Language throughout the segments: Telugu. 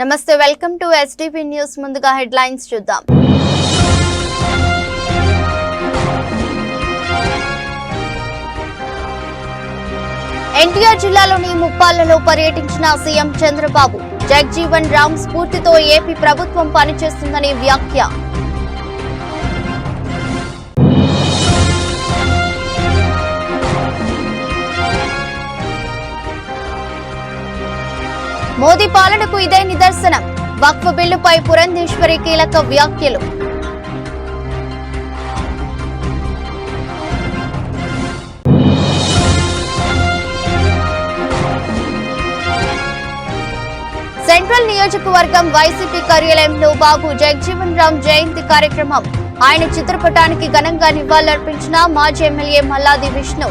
నమస్తే, వెల్కమ్ టు ఎస్టీపీ న్యూస్. ముందుగా హెడ్లైన్స్ చూద్దాం. ఎన్టీఆర్ జిల్లాలోని ముప్పాళ్లలో పర్యటించిన సీఎం చంద్రబాబు. జగ్జీవన్ రామ్ స్ఫూర్తితో ఏపీ ప్రభుత్వం పనిచేస్తుందని వ్యాఖ్య. మోదీ పాలనకు ఇదే నిదర్శనం. వక్ఫ్ బిల్లుపై పురంధేశ్వరి కీలక వ్యాఖ్యలు. సెంట్రల్ నియోజకవర్గం వైసీపీ కార్యాలయంలో బాబు జగ్జీవన్ రామ్ జయంతి కార్యక్రమం. ఆయన చిత్రపటానికి ఘనంగా నివాళులర్పించిన మాజీ ఎమ్మెల్యే మల్లాది విష్ణు.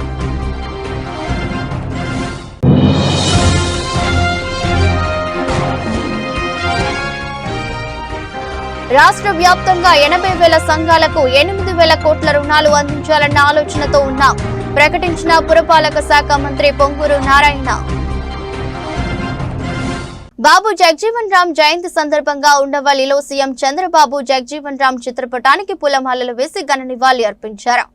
రాష్ట్ర వ్యాప్తంగా 80,000 సంఘాలకు 8,000 కోట్ల రుణాలు అందించాలన్న ఆలోచనతో ఉన్నాం, ప్రకటించిన పురపాలక శాఖ మంత్రి పొంగూరు నారాయణ. బాబు జగ్జీవన్ రామ్ జయంతి సందర్భంగా ఉండవల్లిలో సీఎం చంద్రబాబు జగ్జీవన్ రామ్ చిత్రపటానికి పూలమాలలు వేసి ఘన నివాళి అర్పించారు.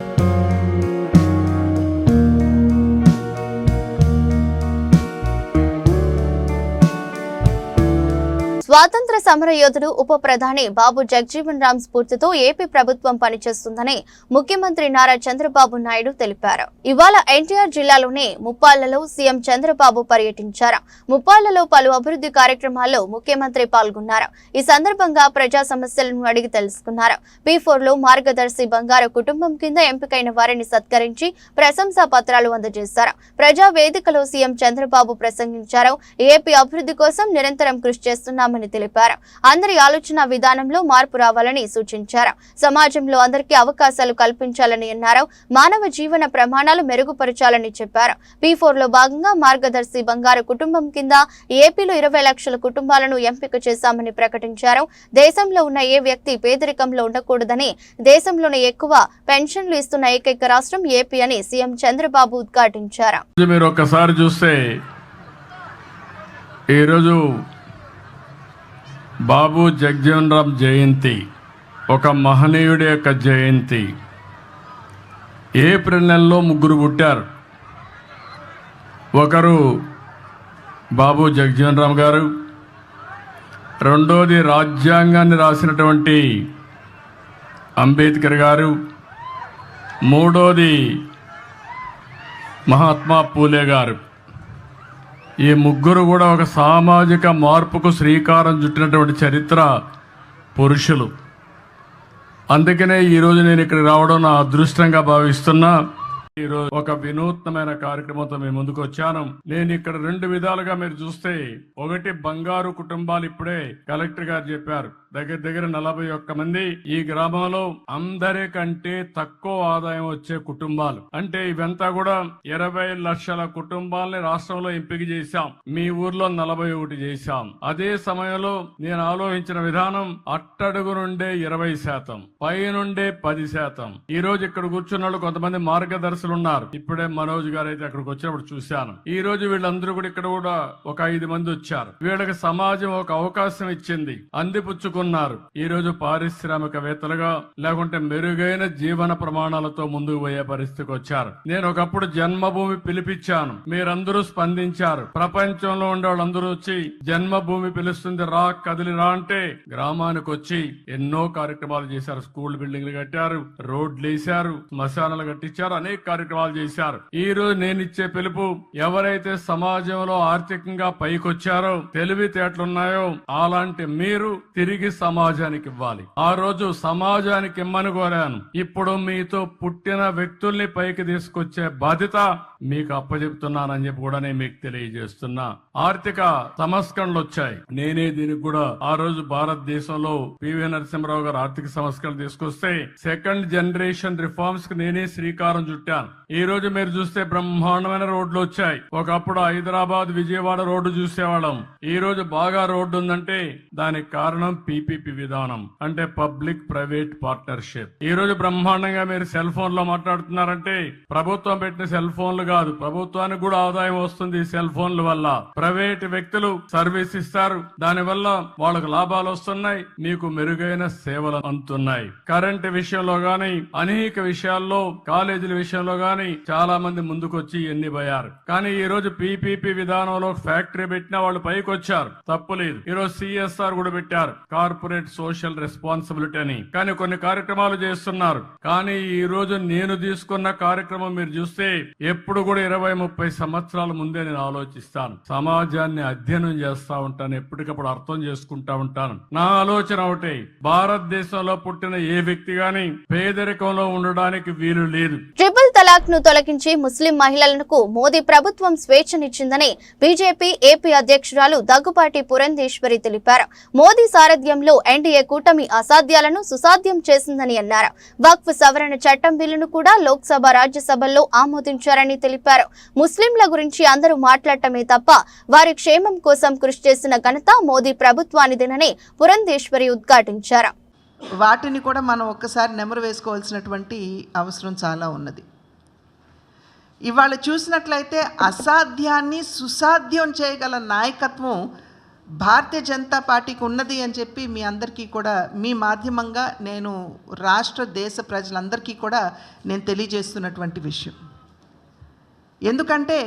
స్వాతంత్ర సమర యోధుడు, ఉప ప్రధాని బాబు జగ్జీవన్ రామ్ స్ఫూర్తితో ఏపీ ప్రభుత్వం పనిచేస్తుందని ముఖ్యమంత్రి నారా చంద్రబాబు నాయుడు తెలిపారు. ఇవాళ ఎన్టీఆర్ జిల్లాలోని ముప్పాళ్లలో సీఎం చంద్రబాబు పర్యటించారు. ముప్పాళ్లలో పలు అభివృద్ధి కార్యక్రమాల్లో ముఖ్యమంత్రి పాల్గొన్నారు. ఈ సందర్భంగా ప్రజా సమస్యలను అడిగి తెలుసుకున్నారు. P4లో మార్గదర్శి బంగారు కుటుంబం కింద ఎంపికైన వారిని సత్కరించి ప్రశంసా పత్రాలు అందజేశారు. ప్రజా వేదికలో సీఎం చంద్రబాబు ప్రసంగించారు. ఏపీ అభివృద్ధి కోసం నిరంతరం కృషి చేస్తున్నామని తెలిపారు. అందరి ఆలోచన విధానంలో మార్పు రావాలని సూచించారు. సమాజంలో అందరికీ అవకాశాలు కల్పించాలని అన్నారు. మానవ జీవన ప్రమాణాలు మెరుగుపరచాలని చెప్పారు. P4లో భాగంగా మార్గదర్శి బంగారు కుటుంబం కింద ఏపీలో 20 లక్షల కుటుంబాలను ఎంపిక చేశామని ప్రకటించారు. దేశంలో ఉన్న ఏ వ్యక్తి పేదరికంలో ఉండకూడదని, దేశంలోనే ఎక్కువ పెన్షన్లు ఇస్తున్న ఏకైక రాష్ట్రం ఏపీ అని సీఎం చంద్రబాబు ఉద్ఘాటించారు. మీరు ఒక్కసారి చూస్తే ఈరోజు బాబు జగ్జీవన్ రామ్ జయంతి ఒక మహనీయుడి యొక్క జయంతి. ఏప్రిల్ నెలలో 3 పుట్టారు. ఒకరు బాబు జగ్జీవన్ రామ్ గారు, రెండోది రాజ్యాంగాన్ని రాసినటువంటి అంబేద్కర్ గారు, మూడోది మహాత్మా పూలే గారు. ఈ ముగ్గురు కూడా ఒక సామాజిక మార్పుకు శ్రీకారం చుట్టినటువంటి చరిత్ర పురుషులు. అందుకనే ఈరోజు నేను ఇక్కడికి రావడం నా అదృష్టంగా భావిస్తున్నా. ఈరోజు ఒక వినూత్నమైన కార్యక్రమంతో మేము ముందుకు వచ్చాను. నేను ఇక్కడ 2 విధాలుగా మీరు చూస్తే, ఒకటి బంగారు కుటుంబాలు. ఇప్పుడే కలెక్టర్ గారు చెప్పారు, దగ్గర 41 మంది ఈ గ్రామంలో అందరికంటే తక్కువ ఆదాయం వచ్చే కుటుంబాలు. అంటే ఇవంతా కూడా 20 లక్షల కుటుంబాలని రాష్ట్రంలో ఎంపిక చేశాం. మీ ఊర్లో 41 చేశాం. అదే సమయంలో నేను ఆలోచించిన విధానం, అట్టడుగు నుండే 20%, పై నుండే 10%. ఈ రోజు ఇక్కడ కూర్చున్న వాళ్ళు కొంతమంది మార్గదర్శకులు ఉన్నారు. ఇప్పుడే మనోజ్ గారు అయితే అక్కడికి వచ్చినప్పుడు చూశాను. ఈ రోజు వీళ్ళందరూ కూడా ఇక్కడ కూడా ఒక 5 మంది వచ్చారు. వీళ్ళకి సమాజం ఒక అవకాశం ఇచ్చింది, అందిపుచ్చుకున్నారు. ఈ రోజు పారిశ్రామికవేత్తలుగా, లేకుంటే మెరుగైన జీవన ప్రమాణాలతో ముందుకు పోయే పరిస్థితికి వచ్చారు. నేను ఒకప్పుడు జన్మభూమి పిలిపించాను, మీరందరూ స్పందించారు. ప్రపంచంలో ఉండే వాళ్ళందరూ వచ్చి జన్మభూమి పిలుస్తుంది, రా కదిలి రా అంటే గ్రామానికి వచ్చి ఎన్నో కార్యక్రమాలు చేశారు. స్కూల్ బిల్డింగ్లు కట్టారు, రోడ్లు వేశారు, శ్మశానాలు కట్టించారు, అనేక కార్యక్రమాలు చేశారు. ఈ రోజు నేను ఇచ్చే పిలుపు, ఎవరైతే సమాజంలో ఆర్థికంగా పైకొచ్చారో, తెలివితేటలున్నాయో, అలాంటి మీరు తిరిగి సమాజానికి ఇవ్వాలి. ఆ రోజు సమాజానికి ఇమ్మని కోరాను. ఇప్పుడు మీతో పుట్టిన వ్యక్తుల్ని పైకి తీసుకొచ్చే బాధ్యత మీకు అప్పచెప్తున్నానని చెప్పి కూడా నేను మీకు తెలియజేస్తున్నా. ఆర్థిక సంస్కరణలు వచ్చాయి. నేనే దీనికి కూడా ఆ రోజు భారతదేశంలో పివి నరసింహరావు గారు ఆర్థిక సంస్కరణలు తీసుకొస్తే సెకండ్ జనరేషన్ రిఫార్మ్స్ కి నేనే శ్రీకారం చుట్టాను. ఈ రోజు మీరు చూస్తే బ్రహ్మాండమైన రోడ్లు వచ్చాయి. ఒకప్పుడు హైదరాబాద్ విజయవాడ రోడ్డు చూసేవాళ్ళం. ఈ రోజు బాగా రోడ్డు ఉందంటే దానికి కారణం పీపీపీ విధానం అంటే పబ్లిక్ ప్రైవేట్ పార్ట్నర్షిప్. ఈ రోజు బ్రహ్మాండంగా మీరు సెల్ ఫోన్ లో మాట్లాడుతున్నారంటే ప్రభుత్వం పెట్టిన సెల్ ఫోన్లు కాదు, ప్రభుత్వానికి కూడా ఆదాయం వస్తుంది ఈ సెల్ ఫోన్ల వల్ల. ప్రైవేట్ వ్యక్తులు సర్వీస్ ఇస్తారు, దానివల్ల వాళ్ళకు లాభాలు వస్తున్నాయి, మీకు మెరుగైన సేవలు అందుతున్నాయి. కరెంట్ విషయంలో గాని అనేక విషయాల్లో, కాలేజీల విషయంలో గాని చాలా మంది ముందుకొచ్చి ఎన్నిపోయారు. కానీ ఈ రోజు పీపీపీ విధానంలో ఫ్యాక్టరీ పెట్టిన వాళ్ళు పైకి వచ్చారు, తప్పులేదు. ఈ రోజు సిఎస్ఆర్ కూడా పెట్టారు, కార్పొరేట్ సోషల్ రెస్పాన్సిబిలిటీ అని. కానీ కొన్ని కార్యక్రమాలు చేస్తున్నారు. కానీ ఈ రోజు నేను తీసుకున్న కార్యక్రమం మీరు చూస్తే ఎప్పుడు కూడా 20-30 సంవత్సరాల ముందే నేను ఆలోచిస్తాను, సమాజాన్ని అధ్యయనం చేస్తా ఉంటాను, ఎప్పటికప్పుడు అర్థం చేసుకుంటా ఉంటాను. నా ఆలోచన ఒకటే, భారతదేశంలో పుట్టిన ఏ వ్యక్తి గాని పేదరికంలో ఉండడానికి వీలు లేదు. ట్రిపుల్ తలాక్ ను తొలగించి ముస్లిం మహిళలకు మోదీ ప్రభుత్వం స్వేచ్ఛనిచ్చిందని బీజేపీ ఏపీ అధ్యక్షురాలు దగ్గుపాటి పురంధేశ్వరి తెలిపారు. మోదీ సారథ్యంలో ఎన్డీఏ కూటమి అసాధ్యాలను సుసాధ్యం చేసిందని అన్నారు. వక్ఫ్ సవరణ చట్టం బిల్లును కూడా లోక్సభ, రాజ్యసభల్లో ఆమోదించారని తెలిపారు. ముస్లింల గురించి అందరూ మాట్లాడటమే తప్ప వారి క్షేమం కోసం కృషి చేసిన ఘనత మోదీ ప్రభుత్వానిదేనని పురంధేశ్వరి ఉద్ఘాటించారు. వాటిని కూడా మనం ఒక్కసారి నెమరు వేసుకోవాల్సినటువంటి అవసరం చాలా ఉన్నది. ఇవాళ చూసినట్లయితే అసాధ్యాన్ని సుసాధ్యం చేయగల నాయకత్వం భారతీయ జనతా పార్టీకి ఉన్నది అని చెప్పి మీ అందరికీ కూడా మీ మాధ్యమంగా నేను రాష్ట్ర దేశ ప్రజలందరికీ కూడా నేను తెలియజేస్తున్నటువంటి విషయం. ఎందుకంటే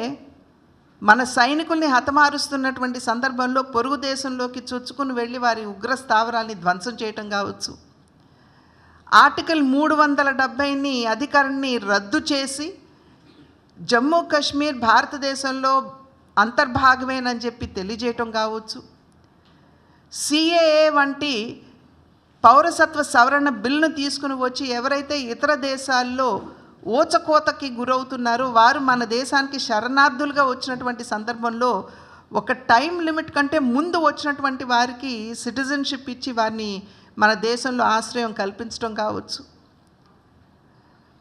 మన సైనికుల్ని హతమారుస్తున్నటువంటి సందర్భంలో పొరుగు దేశంలోకి చొచ్చుకుని వెళ్ళి వారి ఉగ్ర స్థావరాల్ని ధ్వంసం చేయటం కావచ్చు, ఆర్టికల్ 370ని అధికారాన్ని రద్దు చేసి జమ్మూ కాశ్మీర్ భారతదేశంలో అంతర్భాగమేనని చెప్పి తెలియజేయటం కావచ్చు, సిఏఏ వంటి పౌరసత్వ సవరణ బిల్లును తీసుకుని వచ్చి ఎవరైతే ఇతర దేశాల్లో ఓచకోతకి గురవుతున్నారో వారు మన దేశానికి శరణార్థులుగా వచ్చినటువంటి సందర్భంలో ఒక టైం లిమిట్ కంటే ముందు వచ్చినటువంటి వారికి సిటిజన్షిప్ ఇచ్చి వారిని మన దేశంలో ఆశ్రయం కల్పించడం కావచ్చు.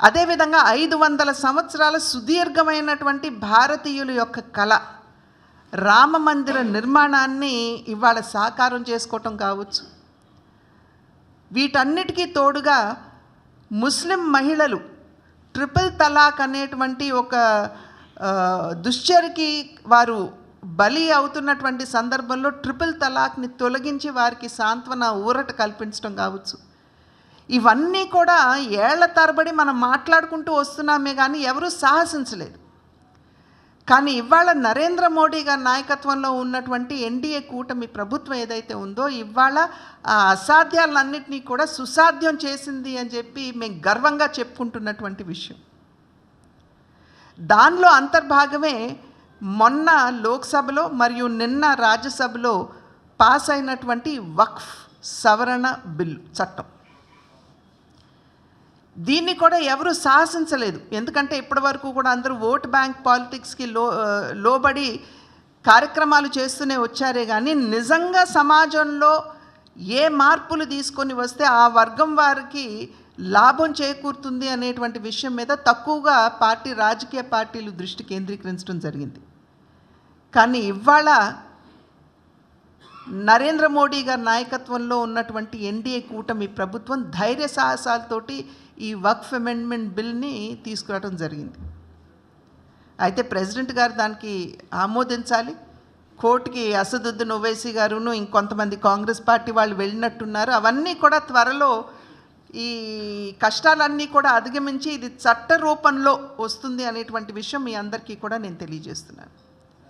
అదేవిధంగా 500 సంవత్సరాల సుదీర్ఘమైనటువంటి భారతీయుల యొక్క కళ రామ మందిర నిర్మాణాన్ని ఇవాళ సాకారం చేసుకోవటం కావచ్చు. వీటన్నిటికీ తోడుగా ముస్లిం మహిళలు ట్రిపుల్ తలాక్ అనేటువంటి ఒక దుశ్చర్యకి వారు బలి అవుతున్నటువంటి సందర్భంలో ట్రిపుల్ తలాక్ని తొలగించి వారికి సాంత్వన ఊరట కల్పించడం కావచ్చు. ఇవన్నీ కూడా ఏళ్ల తరబడి మనం మాట్లాడుకుంటూ వస్తున్నామే కానీ ఎవరూ సాహసించలేదు. కానీ ఇవాళ నరేంద్ర మోడీ గారి నాయకత్వంలో ఉన్నటువంటి ఎన్డీఏ కూటమి ప్రభుత్వం ఏదైతే ఉందో ఇవాళ ఆ అసాధ్యాలన్నింటినీ కూడా సుసాధ్యం చేసింది అని చెప్పి మేము గర్వంగా చెప్పుకుంటున్నటువంటి విషయం. దానిలో అంతర్భాగమే మొన్న లోక్సభలో మరియు నిన్న రాజ్యసభలో పాస్ అయినటువంటి వక్ఫ్ సవరణ బిల్లు చట్టం. దీన్ని కూడా ఎవరు సాహసించలేదు. ఎందుకంటే ఇప్పటి వరకు కూడా అందరూ ఓట్ బ్యాంక్ పాలిటిక్స్కి లోబడి కార్యక్రమాలు చేస్తూనే వచ్చారే కానీ నిజంగా సమాజంలో ఏ మార్పులు తీసుకొని వస్తే ఆ వర్గం వారికి లాభం చేకూరుతుంది అనేటువంటి విషయం మీద తక్కువగా రాజకీయ పార్టీలు దృష్టి కేంద్రీకరించడం జరిగింది. కానీ ఇవాళ నరేంద్ర మోడీ గారి నాయకత్వంలో ఉన్నటువంటి ఎన్డీఏ కూటమి ప్రభుత్వం ధైర్య సాహసాలతోటి ఈ వక్ఫ్ అమెండ్మెంట్ బిల్ని తీసుకురావడం జరిగింది. అయితే ప్రెసిడెంట్ గారు దానికి ఆమోదించాలి. కోర్టుకి అసదుద్దీన్ ఓవైసీ గారును ఇంకొంతమంది కాంగ్రెస్ పార్టీ వాళ్ళు వెళ్ళినట్టున్నారు. అవన్నీ కూడా త్వరలో ఈ కష్టాలన్నీ కూడా అధిగమించి ఇది చట్ట రూపంలో వస్తుంది అనేటువంటి విషయం మీ అందరికీ కూడా నేను తెలియజేస్తున్నాను.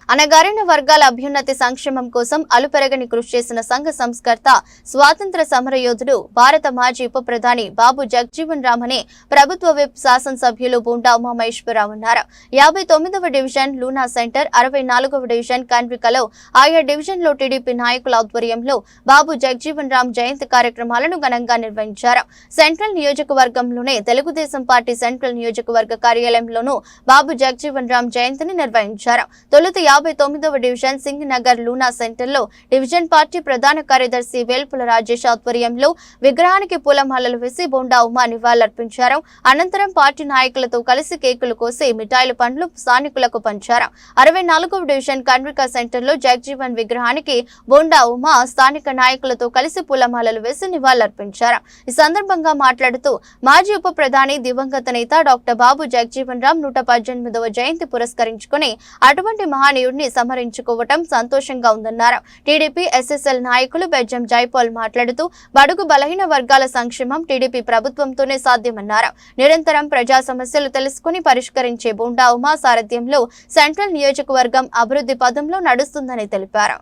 అనగారిన వర్గాల అభ్యున్నతి సంక్షేమం కోసం అలుపెరగని కృషి చేసిన సంఘ సంస్కర్త స్వాతంత్ర సమరయోధుడు భారత మాజీ ఉప ప్రధాని బాబు జగజీవన్ రామ్ అనే ప్రభుత్వ విప్ శాసనసభ్యులు బూండా ఉమామహేశ్వరరావు అన్నారు. 59వ డివిజన్ లూనా సెంటర్, 64వ డివిజన్ కన్వికలో ఆయా డివిజన్లో టీడీపీ నాయకుల ఆధ్వర్యంలో బాబు జగజీవన్ రామ్ జయంతి కార్యక్రమాలను ఘనంగా నిర్వహించారు. సెంట్రల్ నియోజకవర్గంలోనే తెలుగుదేశం పార్టీ సెంట్రల్ నియోజకవర్గ కార్యాలయంలోనూ బాబు జగజీవన్ రామ్ జయంతిని నిర్వహించారు. తొలుత 59వ డివిజన్ సింగ్ నగర్ లూనా సెంటర్లో డివిజన్ పార్టీ ప్రధాన కార్యదర్శి వేల్పుల రాజేష్ ఆధ్వర్యంలో విగ్రహానికి పూలమాలలు వేసి బోండా ఉమా నివాళులర్పించారు. అనంతరం పార్టీ నాయకులతో కలిసి కేకులు కోసి మిఠాయిల పండ్లు స్థానికులకు పంచారు. 64వ డివిజన్ కన్వికా సెంటర్లో జగజీవన్ విగ్రహానికి బోండా ఉమా స్థానిక నాయకులతో కలిసి పూలమాలలు వేసి నివాళులర్పించారు. ఈ సందర్భంగా మాట్లాడుతూ మాజీ ఉప ప్రధాని దివంగత నేత డాక్టర్ బాబు జగజీవన్ రామ్ 118వ జయంతి పురస్కరించుకుని అటువంటి మహనీయుడిని సంహరించుకోవటం సంతోషంగా ఉందన్నారు. టీడీపీ ఎస్ఎస్ఎల్ నాయకులు బెజ్జం జైపాల్ మాట్లాడుతూ బడుగు బలహీన వర్గాల సంక్షేమం టీడీపీ ప్రభుత్వంతోనే సాధ్యమన్నారు. నిరంతరం ప్రజా సమస్యలు తెలుసుకుని పరిష్కరించే బోండా ఉమా సారథ్యంలో సెంట్రల్ నియోజకవర్గం అభివృద్ధి పదంలో నడుస్తుందని తెలిపారు.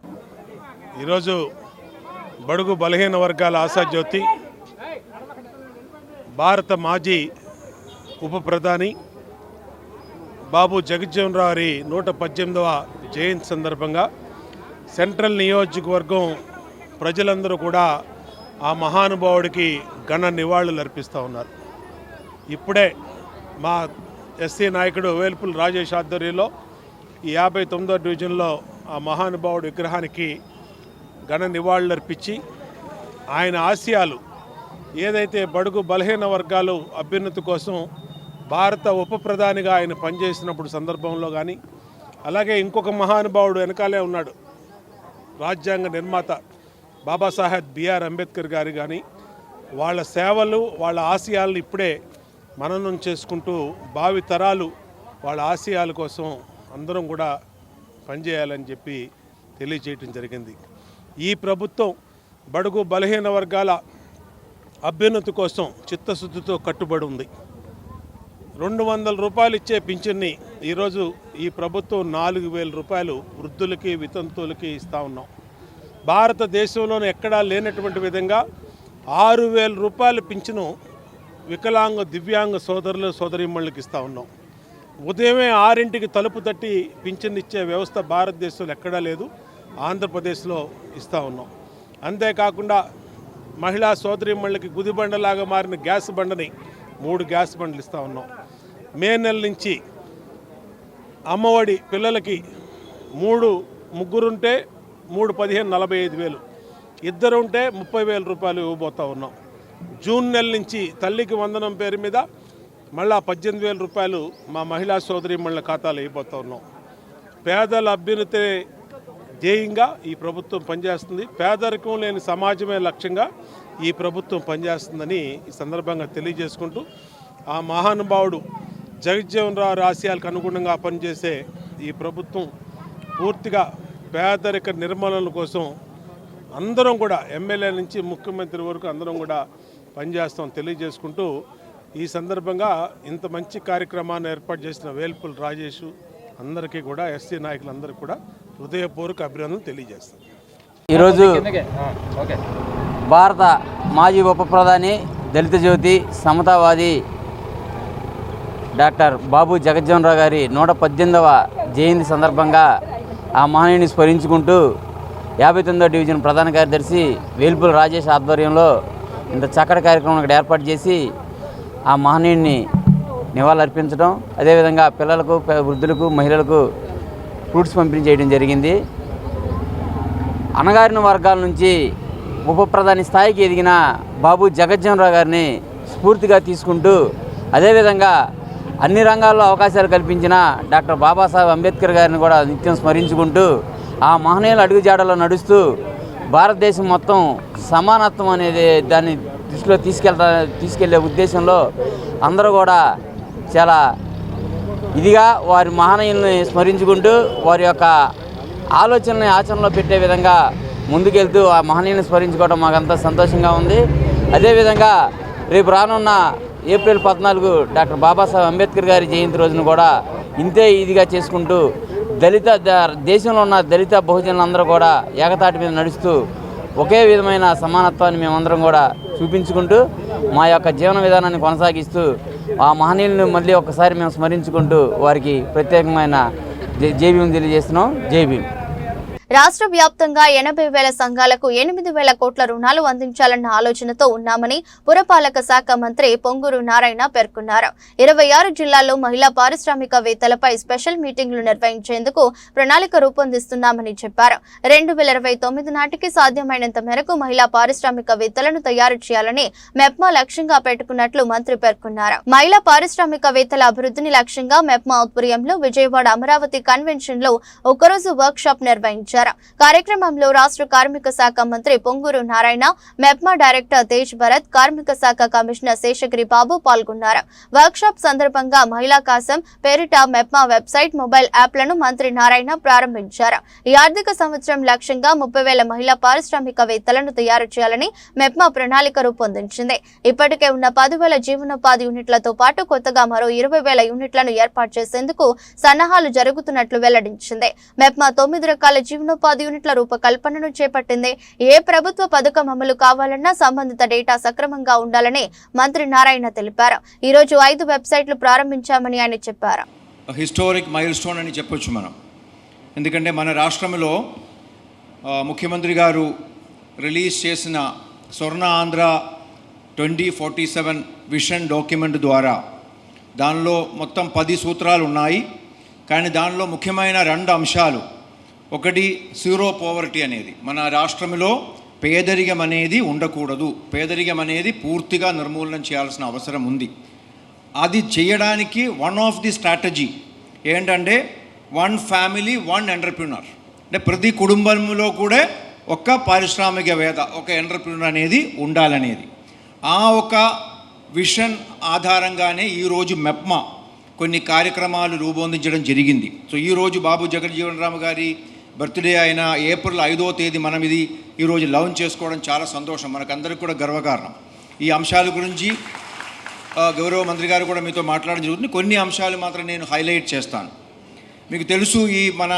ఈరోజు బడుగు బలహీన వర్గాల ఆశాజ్యోతి భారత మాజీ ఉప ప్రధాని బాబు జగజ్జీవన్ రావు గారి 118వ జయంతి సందర్భంగా సెంట్రల్ నియోజకవర్గం ప్రజలందరూ కూడా ఆ మహానుభావుడికి ఘన నివాళులు అర్పిస్తూ ఉన్నారు. ఇప్పుడే మా ఎస్సీ నాయకుడు వేల్పుల రాజేష్ ఆధ్వర్యంలో ఈ 59వ డివిజన్లో ఆ మహానుభావుడి విగ్రహానికి ఘన నివాళులు అర్పించి ఆయన ఆశయాలు ఏదైతే బడుగు బలహీన వర్గాలు అభ్యున్నతి కోసం భారత ఉప ప్రధానిగా ఆయన పనిచేసినప్పుడు సందర్భంలో కానీ, అలాగే ఇంకొక మహానుభావుడు వెనకాలే ఉన్నాడు రాజ్యాంగ నిర్మాత బాబాసాహెబ్ బిఆర్ అంబేద్కర్ గారు కానీ, వాళ్ళ సేవలు వాళ్ళ ఆశయాలను ఇప్పుడే మననం చేసుకుంటూ భావి తరాలు వాళ్ళ ఆశయాల కోసం అందరం కూడా పనిచేయాలని చెప్పి తెలియజేయటం జరిగింది. ఈ ప్రభుత్వం బడుగు బలహీన వర్గాల అభ్యున్నతి కోసం చిత్తశుద్ధితో కట్టుబడి ఉంది. 200 రూపాయలు ఇచ్చే పింఛన్ని ఈరోజు ఈ ప్రభుత్వం 4,000 రూపాయలు వృద్ధులకి వితంతువులకి ఇస్తూ ఉన్నాం. భారతదేశంలోనే ఎక్కడా లేనటువంటి విధంగా 6,000 రూపాయల పింఛను వికలాంగ దివ్యాంగ సోదరులు సోదరీమణులకు ఇస్తూ ఉన్నాం. ఉదయమే 6ంటికి తలుపు తట్టి పింఛన్ ఇచ్చే వ్యవస్థ భారతదేశంలో ఎక్కడా లేదు, ఆంధ్రప్రదేశ్లో ఇస్తూ ఉన్నాం. అంతేకాకుండా మహిళా సోదరీమణులకి గుదిబండలాగా మారిన గ్యాస్ బండని 3 గ్యాస్ బండ్లు ఇస్తూ ఉన్నాం. మే నెల నుంచి అమ్మఒడి పిల్లలకి ముగ్గురుంటే 3 15 45,000, ఇద్దరుంటే 30,000 రూపాయలు ఇవ్వబోతూ ఉన్నాం. జూన్ నెల నుంచి తల్లికి వందనం పేరు మీద మళ్ళా 18,000 రూపాయలు మా మహిళా సోదరీమణుల ఖాతాలో ఇవ్వబోతూ ఉన్నాం. పేదల అభ్యున్నతి ధ్యేయంగా ఈ ప్రభుత్వం పనిచేస్తుంది. పేదరికం లేని సమాజమే లక్ష్యంగా ఈ ప్రభుత్వం పనిచేస్తుందని ఈ సందర్భంగా తెలియజేసుకుంటూ, ఆ మహానుభావుడు జగజ్జీవన్ రావు ఆశయాలకు అనుగుణంగా పనిచేసే ఈ ప్రభుత్వం పూర్తిగా పేదరిక నిర్మూలన కోసం అందరం కూడా ఎమ్మెల్యే నుంచి ముఖ్యమంత్రి వరకు అందరం కూడా పనిచేస్తాం తెలియజేసుకుంటూ, ఈ సందర్భంగా ఇంత మంచి కార్యక్రమాన్ని ఏర్పాటు చేసిన వేల్పుల రాజేష్ అందరికీ కూడా ఎస్సీ నాయకులందరికీ కూడా హృదయపూర్వక అభినందనలు తెలియజేస్తాను. ఈరోజు భారత మాజీ ఉప ప్రధాని దళిత జ్యోతి సమతావాది డాక్టర్ బాబు జగజ్జీవన్ రావు గారి 118వ జయంతి సందర్భంగా ఆ మహనీయుని స్మరించుకుంటూ 59వ డివిజన్ ప్రధాన కార్యదర్శి వేల్పుల రాజేష్ ఆధ్వర్యంలో ఇంత చక్కటి కార్యక్రమం ఇక్కడ ఏర్పాటు చేసి ఆ మహనీయుడిని నివాళులర్పించడం, అదేవిధంగా పిల్లలకు వృద్ధులకు మహిళలకు ఫ్రూట్స్ పంపిణీ చేయడం జరిగింది. అణగారిన వర్గాల నుంచి ఉప ప్రధాని స్థాయికి ఎదిగిన బాబు జగజ్జీవన్ రావు గారిని స్ఫూర్తిగా తీసుకుంటూ, అదేవిధంగా అన్ని రంగాల్లో అవకాశాలు కల్పించిన డాక్టర్ బాబాసాహెబ్ అంబేద్కర్ గారిని కూడా నిత్యం స్మరించుకుంటూ, ఆ మహనీయుల అడుగుజాడలో నడుస్తూ భారతదేశం మొత్తం సమానత్వం అనేది దాన్ని దృష్టిలో తీసుకెళ్లే ఉద్దేశంలో అందరూ కూడా చాలా ఇదిగా వారి మహనీయుల్ని స్మరించుకుంటూ వారి యొక్క ఆలోచనల్ని ఆచరణలో పెట్టే విధంగా ముందుకెళ్తూ ఆ మహనీయుని స్మరించుకోవడం మాకంతా సంతోషంగా ఉంది. అదేవిధంగా రేపు రానున్న ఏప్రిల్ 14 డాక్టర్ బాబాసాహెబ్ అంబేద్కర్ గారి జయంతి రోజున కూడా ఇంతే ఇదిగా చేసుకుంటూ దేశంలో ఉన్న దళిత బహుజనులందరూ కూడా ఏకతాటి మీద నడుస్తూ ఒకే విధమైన సమానత్వాన్ని మేమందరం కూడా చూపించుకుంటూ మా యొక్క జీవన విధానాన్ని కొనసాగిస్తూ ఆ మహనీయులను మళ్ళీ ఒకసారి మేము స్మరించుకుంటూ వారికి ప్రత్యేకమైన జై భీమ్ తెలియజేస్తున్నాం. జై భీమ్. రాష్ట్ర వ్యాప్తంగా 80,000 సంఘాలకు 8,000 కోట్ల రుణాలు అందించాలన్న ఆలోచనతో ఉన్నామని పురపాలక శాఖ మంత్రి పొంగూరు నారాయణ పేర్కొన్నారు. 26 జిల్లాల్లో మహిళా పారిశ్రామికవేత్తలపై స్పెషల్ మీటింగులు నిర్వహించేందుకు ప్రణాళిక రూపొందిస్తున్నామని చెప్పారు. 2029 నాటికి సాధ్యమైనంత మేరకు మహిళా పారిశ్రామికవేత్తలను తయారు చేయాలని మెప్మా లక్ష్యంగా పెట్టుకున్నట్లు మంత్రి పేర్కొన్నారు. మహిళా పారిశ్రామికవేత్తల అభివృద్ధిని లక్ష్యంగా మెప్మా ఆధ్వర్యంలో విజయవాడ అమరావతి కన్వెన్షన్ లో ఒకరోజు వర్క్ షాప్ నిర్వహించారు. కార్యక్రమంలో రాష్ట్ర కార్మిక శాఖ మంత్రి పొంగూరు నారాయణ, మెప్మా డైరెక్టర్ తేజ్ భరత్, కార్మిక శాఖ కమిషనర్ శేషగిరి బాబు పాల్గొన్నారు. వర్క్ షాప్ సందర్భంగా మహిళా కాసం పేరిట మెప్మా వెబ్సైట్, మొబైల్ యాప్లను మంత్రి నారాయణ ప్రారంభించారు. ఈ ఆర్థిక సంవత్సరం లక్ష్యంగా 30,000 మహిళా పారిశ్రామికవేత్తలను తయారు చేయాలని మెప్మా ప్రణాళిక రూపొందించింది. ఇప్పటికే ఉన్న 10,000 జీవనోపాధి యూనిట్లతో పాటు కొత్తగా మరో 20,000 యూనిట్లను ఏర్పాటు చేసేందుకు సన్నాహాలు జరుగుతున్నట్లు వెల్లడించింది. మెప్మా 9 రకాల జీవనోపాధి యూనిట్ల రూపకల్పనను చేపట్టింది. ఏ ప్రభుత్వ పథకం అమలు కావాలన్నా సంబంధిత డేటా సక్రమంగా ఉండాలని మంత్రి నారాయణ తెలిపారు. ఈ రోజు 5 వెబ్సైట్లు ప్రారంభించామని ఆయన చెప్పారు. హిస్టారిక్ మైల్ స్టోన్ అని చెప్పొచ్చు మనం. ఎందుకంటే మన రాష్ట్రంలో ముఖ్యమంత్రి గారు రిలీజ్ చేసిన స్వర్ణ ఆంధ్ర 2047 విషన్ డాక్యుమెంట్ ద్వారా దానిలో మొత్తం 10 సూత్రాలు ఉన్నాయి. కానీ దానిలో ముఖ్యమైన 2 అంశాలు. ఒకటి జీరో పోవర్టీ అనేది. మన రాష్ట్రంలో పేదరికం అనేది ఉండకూడదు, పేదరికం అనేది పూర్తిగా నిర్మూలన చేయాల్సిన అవసరం ఉంది. అది చేయడానికి వన్ ఆఫ్ ది స్ట్రాటజీ ఏంటంటే 1 ఫ్యామిలీ 1 ఎంటర్ప్రినర్. అంటే ప్రతి కుటుంబంలో కూడా ఒక పారిశ్రామికవేత్త, ఒక ఎంటర్ప్రినర్ అనేది ఉండాలనేది. ఆ ఒక విషన్ ఆధారంగానే ఈరోజు మెప్మా కొన్ని కార్యక్రమాలు రూపొందించడం జరిగింది. సో ఈరోజు బాబు జగజ్జీవన్ రామ్ గారి బర్త్డే అయిన ఏప్రిల్ 5వ తేదీ మనం ఇది ఈరోజు లాంచ్ చేసుకోవడం చాలా సంతోషం, మనకందరికి కూడా గర్వకారణం. ఈ అంశాల గురించి గౌరవ మంత్రి గారు కూడా మీతో మాట్లాడడం జరుగుతుంది. కొన్ని అంశాలు మాత్రం నేను హైలైట్ చేస్తాను. మీకు తెలుసు, ఈ మన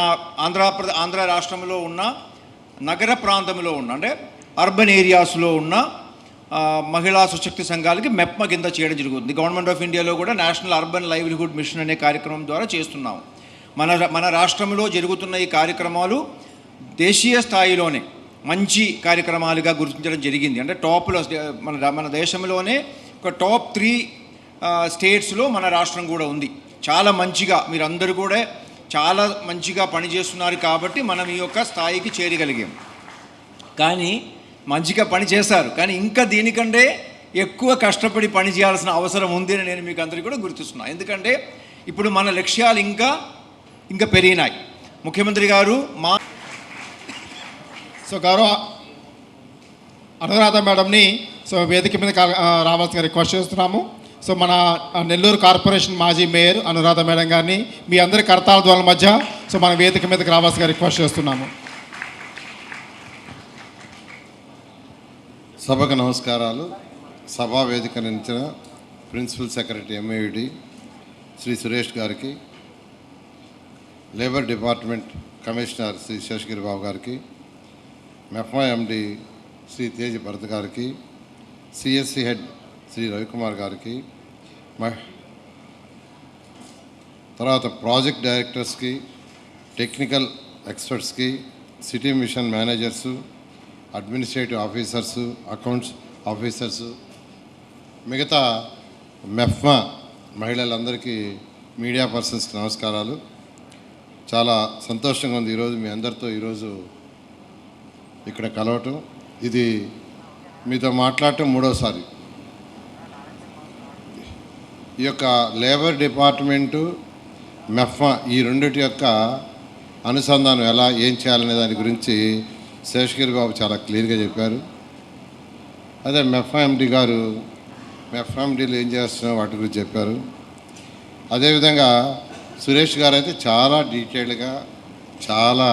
ఆంధ్ర రాష్ట్రంలో ఉన్న నగర ప్రాంతంలో ఉన్న, అంటే అర్బన్ ఏరియాస్లో ఉన్న మహిళా సుశక్తి సంఘాలకి మెప్మా కింద చేయడం జరుగుతుంది. గవర్నమెంట్ ఆఫ్ ఇండియాలో కూడా నేషనల్ అర్బన్ లైవ్లీహుడ్ మిషన్ అనే కార్యక్రమం ద్వారా చేస్తున్నాము. మన రాష్ట్రంలో జరుగుతున్న ఈ కార్యక్రమాలు దేశీయ స్థాయిలోనే మంచి కార్యక్రమాలుగా గుర్తించడం జరిగింది. అంటే టాప్లో మన దేశంలోనే ఒక టాప్ 3 స్టేట్స్లో మన రాష్ట్రం కూడా ఉంది. చాలా మంచిగా మీరందరూ కూడా చాలా మంచిగా పనిచేస్తున్నారు కాబట్టి మనం ఈ యొక్క స్థాయికి చేరగలిగాం. కానీ మంచిగా పని చేశారు, కానీ ఇంకా దీనికంటే ఎక్కువ కష్టపడి పని చేయాల్సిన అవసరం ఉంది అని నేను మీకు అందరికీ కూడా గుర్తిస్తున్నాను. ఎందుకంటే ఇప్పుడు మన లక్ష్యాలు ఇంకా పెరిగినాయి. ముఖ్యమంత్రి గారు గౌరవ అనురాధ మేడంని వేదిక మీద రావాల్సిన రిక్వెస్ట్ చేస్తున్నాము. మన నెల్లూరు కార్పొరేషన్ మాజీ మేయర్ అనురాధ మేడం గారిని మీ అందరి కర్తాల ద్వారాల మధ్య మన వేదిక మీదకి రావాల్సిన రిక్వెస్ట్ చేస్తున్నాము. సభకు నమస్కారాలు. సభా వేదిక నుంచిన principal secretary MAUD Sri Suresh గారికి, labour department commissioner Sri Seshagiri Babu గారికి, మెప్మా MD శ్రీ తేజ్ భరత్ గారికి, CSC హెడ్ శ్రీ రవికుమార్ గారికి, తర్వాత ప్రాజెక్ట్ డైరెక్టర్స్కి, టెక్నికల్ ఎక్స్పర్ట్స్కి, city mission managers, administrative officers, accounts officers, మిగతా మెప్మా మహిళలందరికీ, మీడియా పర్సన్స్కి నమస్కారాలు. చాలా సంతోషంగా ఉంది ఈరోజు మీ అందరితో ఈరోజు ఇక్కడ కలవటం. ఇది మీతో మాట్లాడటం 3వసారి. ఈ యొక్క లేబర్ డిపార్ట్మెంటు, మెప్మా ఈ రెండిటి యొక్క అనుసంధానం ఎలా ఏం చేయాలనే దాని గురించి శేషగిరి బాబు చాలా క్లియర్గా చెప్పారు. అదే మెప్మా MD గారు మెప్మా MDలో ఏం చేస్తున్నారో వాటి గురించి చెప్పారు. అదేవిధంగా సురేష్ గారు అయితే చాలా డీటెయిల్డ్గా చాలా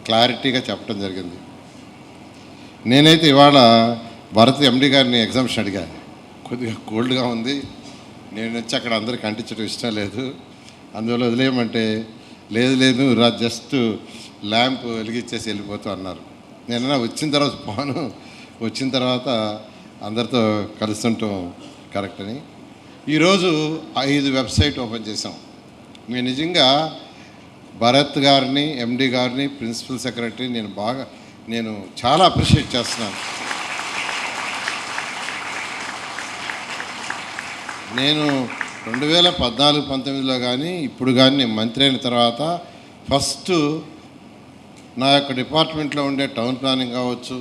క్లారిటీగా చెప్పడం జరిగింది. నేనైతే ఇవాళ భరత్ MD గారిని ఎగ్జామ్షన్ అడిగాను. కొద్దిగా కోల్డ్గా ఉంది, నేను వచ్చి అక్కడ అందరికి అంటించడం ఇష్టం లేదు, అందువల్ల వదిలేయమంటే లేదు జస్ట్ ల్యాంప్ వెలిగించేసి వెళ్ళిపోతూ అన్నారు. నేను వచ్చిన తర్వాత పోను, వచ్చిన తర్వాత అందరితో కలుస్తుంటాం కరెక్ట్ అని. ఈరోజు 5 వెబ్సైట్ ఓపెన్ చేసాం. మేము నిజంగా భరత్ గారిని, ఎండి గారిని, ప్రిన్సిపల్ సెక్రటరీ నేను చాలా అప్రిషియేట్ చేస్తున్నాను. నేను 2014-19లో కానీ ఇప్పుడు కానీ నేను మంత్రి అయిన తర్వాత ఫస్ట్ నా యొక్క డిపార్ట్మెంట్లో ఉండే టౌన్ ప్లానింగ్ కావచ్చు,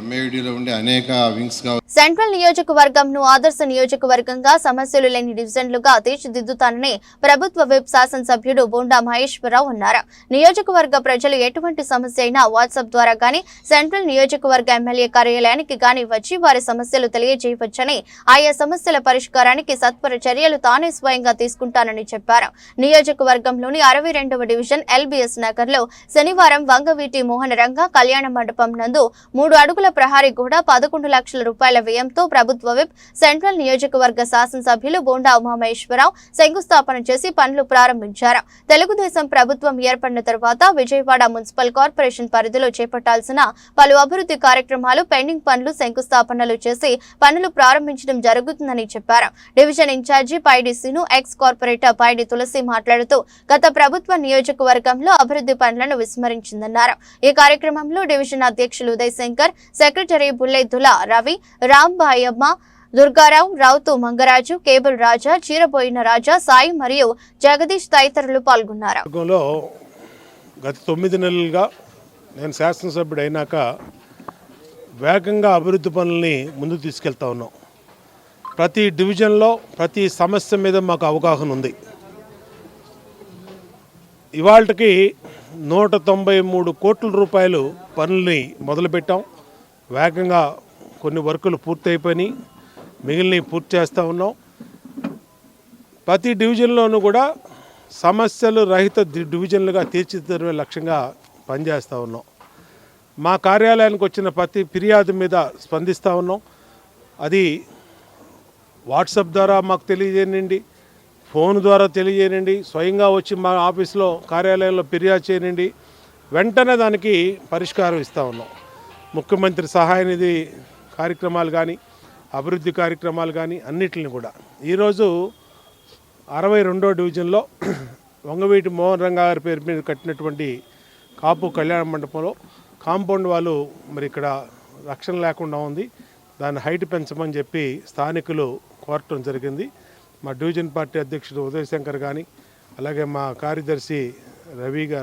ఎంఏడిలో ఉండే అనేక వింగ్స్ కావచ్చు. సెంట్రల్ నియోజకవర్గంను ఆదర్శ నియోజకవర్గంగా సమస్యలు లేని డివిజన్లుగా తీర్చిదిద్దుతానని ప్రభుత్వ విప్ శాసనసభ్యుడు బోండా మహేశ్వరరావు అన్నారు. నియోజకవర్గ ప్రజలు ఎటువంటి సమస్య అయినా వాట్సాప్ ద్వారా గానీ సెంట్రల్ నియోజకవర్గ ఎమ్మెల్యే కార్యాలయానికి గానీ వచ్చి వారి సమస్యలు తెలియజేయవచ్చని, ఆయా సమస్యల పరిష్కారానికి సత్వర చర్యలు తానే స్వయంగా తీసుకుంటానని చెప్పారు. నియోజకవర్గంలోని 62వ డివిజన్ ఎల్బీఎస్ నగర్ లో శనివారం వంగవీటి మోహన రంగ కళ్యాణ మండపం నందు 3 అడుగుల ప్రహారీ గోడ 11 లక్షల రూపాయల వ్యయంతో ప్రభుత్వ విప్ సెంట్రల్ నియోజకవర్గ శాసనసభ్యులు బోండా ఉమామహేశ్వరరావు శంకుస్థాపన చేసి పనులు ప్రారంభించారు. తెలుగుదేశం ప్రభుత్వం ఏర్పడిన తర్వాత విజయవాడ మున్సిపల్ కార్పొరేషన్ పరిధిలో చేపట్టాల్సిన పలు అభివృద్ధి కార్యక్రమాలు పెండింగ్ పనులు శంకుస్థాపనలు చేసి పనులు ప్రారంభించడం జరుగుతుందని చెప్పారు. డివిజన్ ఇన్ఛార్జి పైడి సీను, ఎక్స్ కార్పొరేటర్ పైడి తులసి మాట్లాడుతూ గత ప్రభుత్వ నియోజకవర్గంలో అభివృద్ధి పనులను విస్మరించిందన్నారు. ఈ కార్యక్రమంలో డివిజన్ అధ్యక్షులు ఉదయ్ శంకర్, సెక్రటరీ బుల్లెద్దుల రవి, రాంబాయమ్మ, దుర్గారావు, రావుతు మంగరాజు, కేబుల్ రాజా, చీరబోయిన రాజా, సాయి మరియు జగదీష్ తదితరులు పాల్గొన్నారు. గత 9 నెలలుగా నేను శాసనసభ్యుడు అయినాక వేగంగా అభివృద్ధి పనుల్ని ముందుకు తీసుకెళ్తా ఉన్నాం. ప్రతి డివిజన్లో ప్రతి సమస్య మీద మాకు అవగాహన ఉంది. ఇవాళకి 193 కోట్ల రూపాయలు పనుల్ని మొదలుపెట్టాం. వేగంగా కొన్ని వర్కులు పూర్తి అయిపోయినాయి, మిగిలినవి పూర్తి చేస్తూ ఉన్నాం. ప్రతి డివిజన్లోనూ కూడా సమస్యలు రహిత డివిజన్లుగా తీర్చిదిద్దే లక్ష్యంగా పనిచేస్తూ ఉన్నాం. మా కార్యాలయానికి వచ్చిన ప్రతి ఫిర్యాదు మీద స్పందిస్తూ ఉన్నాం. అది వాట్సాప్ ద్వారా మాకు తెలియజేయండి, ఫోన్ ద్వారా తెలియజేయండి, స్వయంగా వచ్చి మా ఆఫీస్లో కార్యాలయంలో ఫిర్యాదు చేయండి, వెంటనే దానికి పరిష్కారం ఇస్తూ ఉన్నాం. ముఖ్యమంత్రి సహాయ నిధి కార్యక్రమాలు కానీ, అభివృద్ధి కార్యక్రమాలు కానీ అన్నిటిని కూడా ఈరోజు 62వ డివిజన్లో వంగవీటి మోహన్ రంగా గారి పేరు మీద కట్టినటువంటి కాపు కళ్యాణ మండపంలో కాంపౌండ్ వాళ్ళు మరి ఇక్కడ రక్షణ లేకుండా ఉంది. దాన్ని హైట్ పెంచమని చెప్పి స్థానికులు కోరటం జరిగింది. మా డివిజన్ పార్టీ అధ్యక్షుడు ఉదయ్ శంకర్ కానీ, అలాగే మా కార్యదర్శి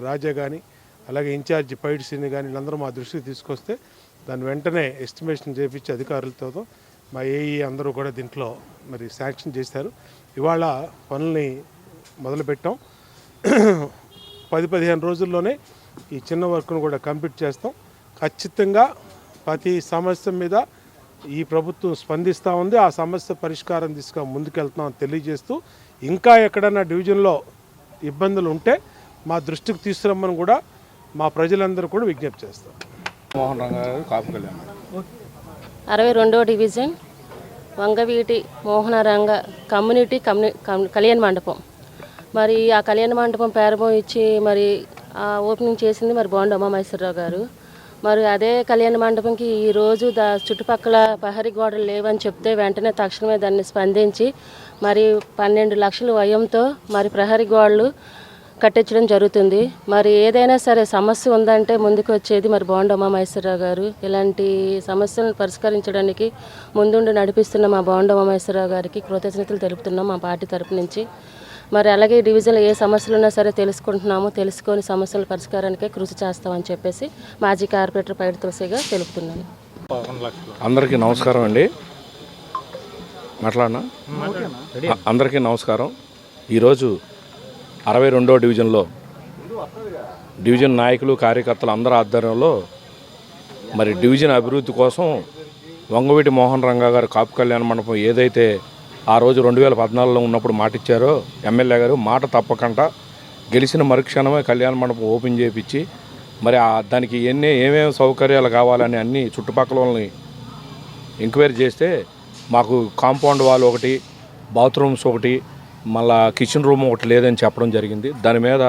రాజా కానీ, అలాగే ఇన్ఛార్జి పైడి సీని కానీ వీళ్ళందరూ మా దృష్టికి తీసుకొస్తే దాన్ని వెంటనే ఎస్టిమేషన్ చేయించి అధికారులతో మా ఏఈ అందరూ కూడా దీంట్లో మరి శాంక్షన్ చేశారు. ఇవాళ పనుల్ని మొదలుపెట్టాం. 10-15 రోజుల్లోనే ఈ చిన్న వర్క్ను కూడా కంప్లీట్ చేస్తాం. ఖచ్చితంగా ప్రతి సమస్య మీద ఈ ప్రభుత్వం స్పందిస్తూ ఉంది. ఆ సమస్య పరిష్కారం తీసుకొని ముందుకెళ్తున్నామని తెలియజేస్తూ, ఇంకా ఎక్కడైనా డివిజన్లో ఇబ్బందులు ఉంటే మా దృష్టికి తీసుకురమ్మని కూడా మా ప్రజలందరూ కూడా విజ్ఞప్తి చేస్తారు. మోహన్ రంగా గారు కాపు కళ్యాణ్ 62వ డివిజన్ వంగవీటి మోహన రంగ కమ్యూనిటీ కళ్యాణ మండపం. మరి ఆ కళ్యాణ మండపం ప్రారంభం ఇచ్చి మరి ఓపెనింగ్ చేసింది మరి బోండా ఉమామహేశ్వరరావు గారు. మరి అదే కళ్యాణ మండపంకి ఈరోజు చుట్టుపక్కల ప్రహరీ గోడలు లేవని చెప్తే వెంటనే తక్షణమే దాన్ని స్పందించి మరి 12 లక్షల వ్యయంతో మరి ప్రహరీ గోడలు కట్టించడం జరుగుతుంది. మరి ఏదైనా సరే సమస్య ఉందంటే ముందుకు వచ్చేది మరి బోండా ఉమామహేశ్వరరావు గారు. ఇలాంటి సమస్యలను పరిష్కరించడానికి ముందుండి నడిపిస్తున్న మా బోండా ఉమామహేశ్వరరావు గారికి కృతజ్ఞతలు తెలుపుతున్నాం మా పార్టీ తరపు నుంచి. మరి అలాగే డివిజన్లో ఏ సమస్యలు ఉన్నా సరే తెలుసుకొని సమస్యల పరిష్కారానికే కృషి చేస్తామని చెప్పేసి మాజీ కార్పొరేటర్ పైడి తులసిగా తెలుపుతున్నాను. అందరికీ నమస్కారం అండి. మాట్లాడనా? అందరికీ నమస్కారం. ఈరోజు 62వ డివిజన్లో డివిజన్ నాయకులు, కార్యకర్తలు అందరి ఆధ్వర్యంలో మరి డివిజన్ అభివృద్ధి కోసం వంగవీటి మోహన్ రంగా గారు కాపు కళ్యాణ మండపం ఏదైతే ఆ రోజు 2014లో ఉన్నప్పుడు మాట ఇచ్చారో ఎమ్మెల్యే గారు, మాట తప్పకుండా గెలిచిన మరుక్షణమే కళ్యాణ మండపం ఓపెన్ చేయించి మరి దానికి ఏమేమి సౌకర్యాలు కావాలని అన్ని చుట్టుపక్కల వాళ్ళని ఎంక్వైరీ చేస్తే మాకు కాంపౌండ్ వాల్ ఒకటి, బాత్రూమ్స్ ఒకటి, మళ్ళా కిచెన్ రూమ్ ఒకటి లేదని చెప్పడం జరిగింది. దాని మీద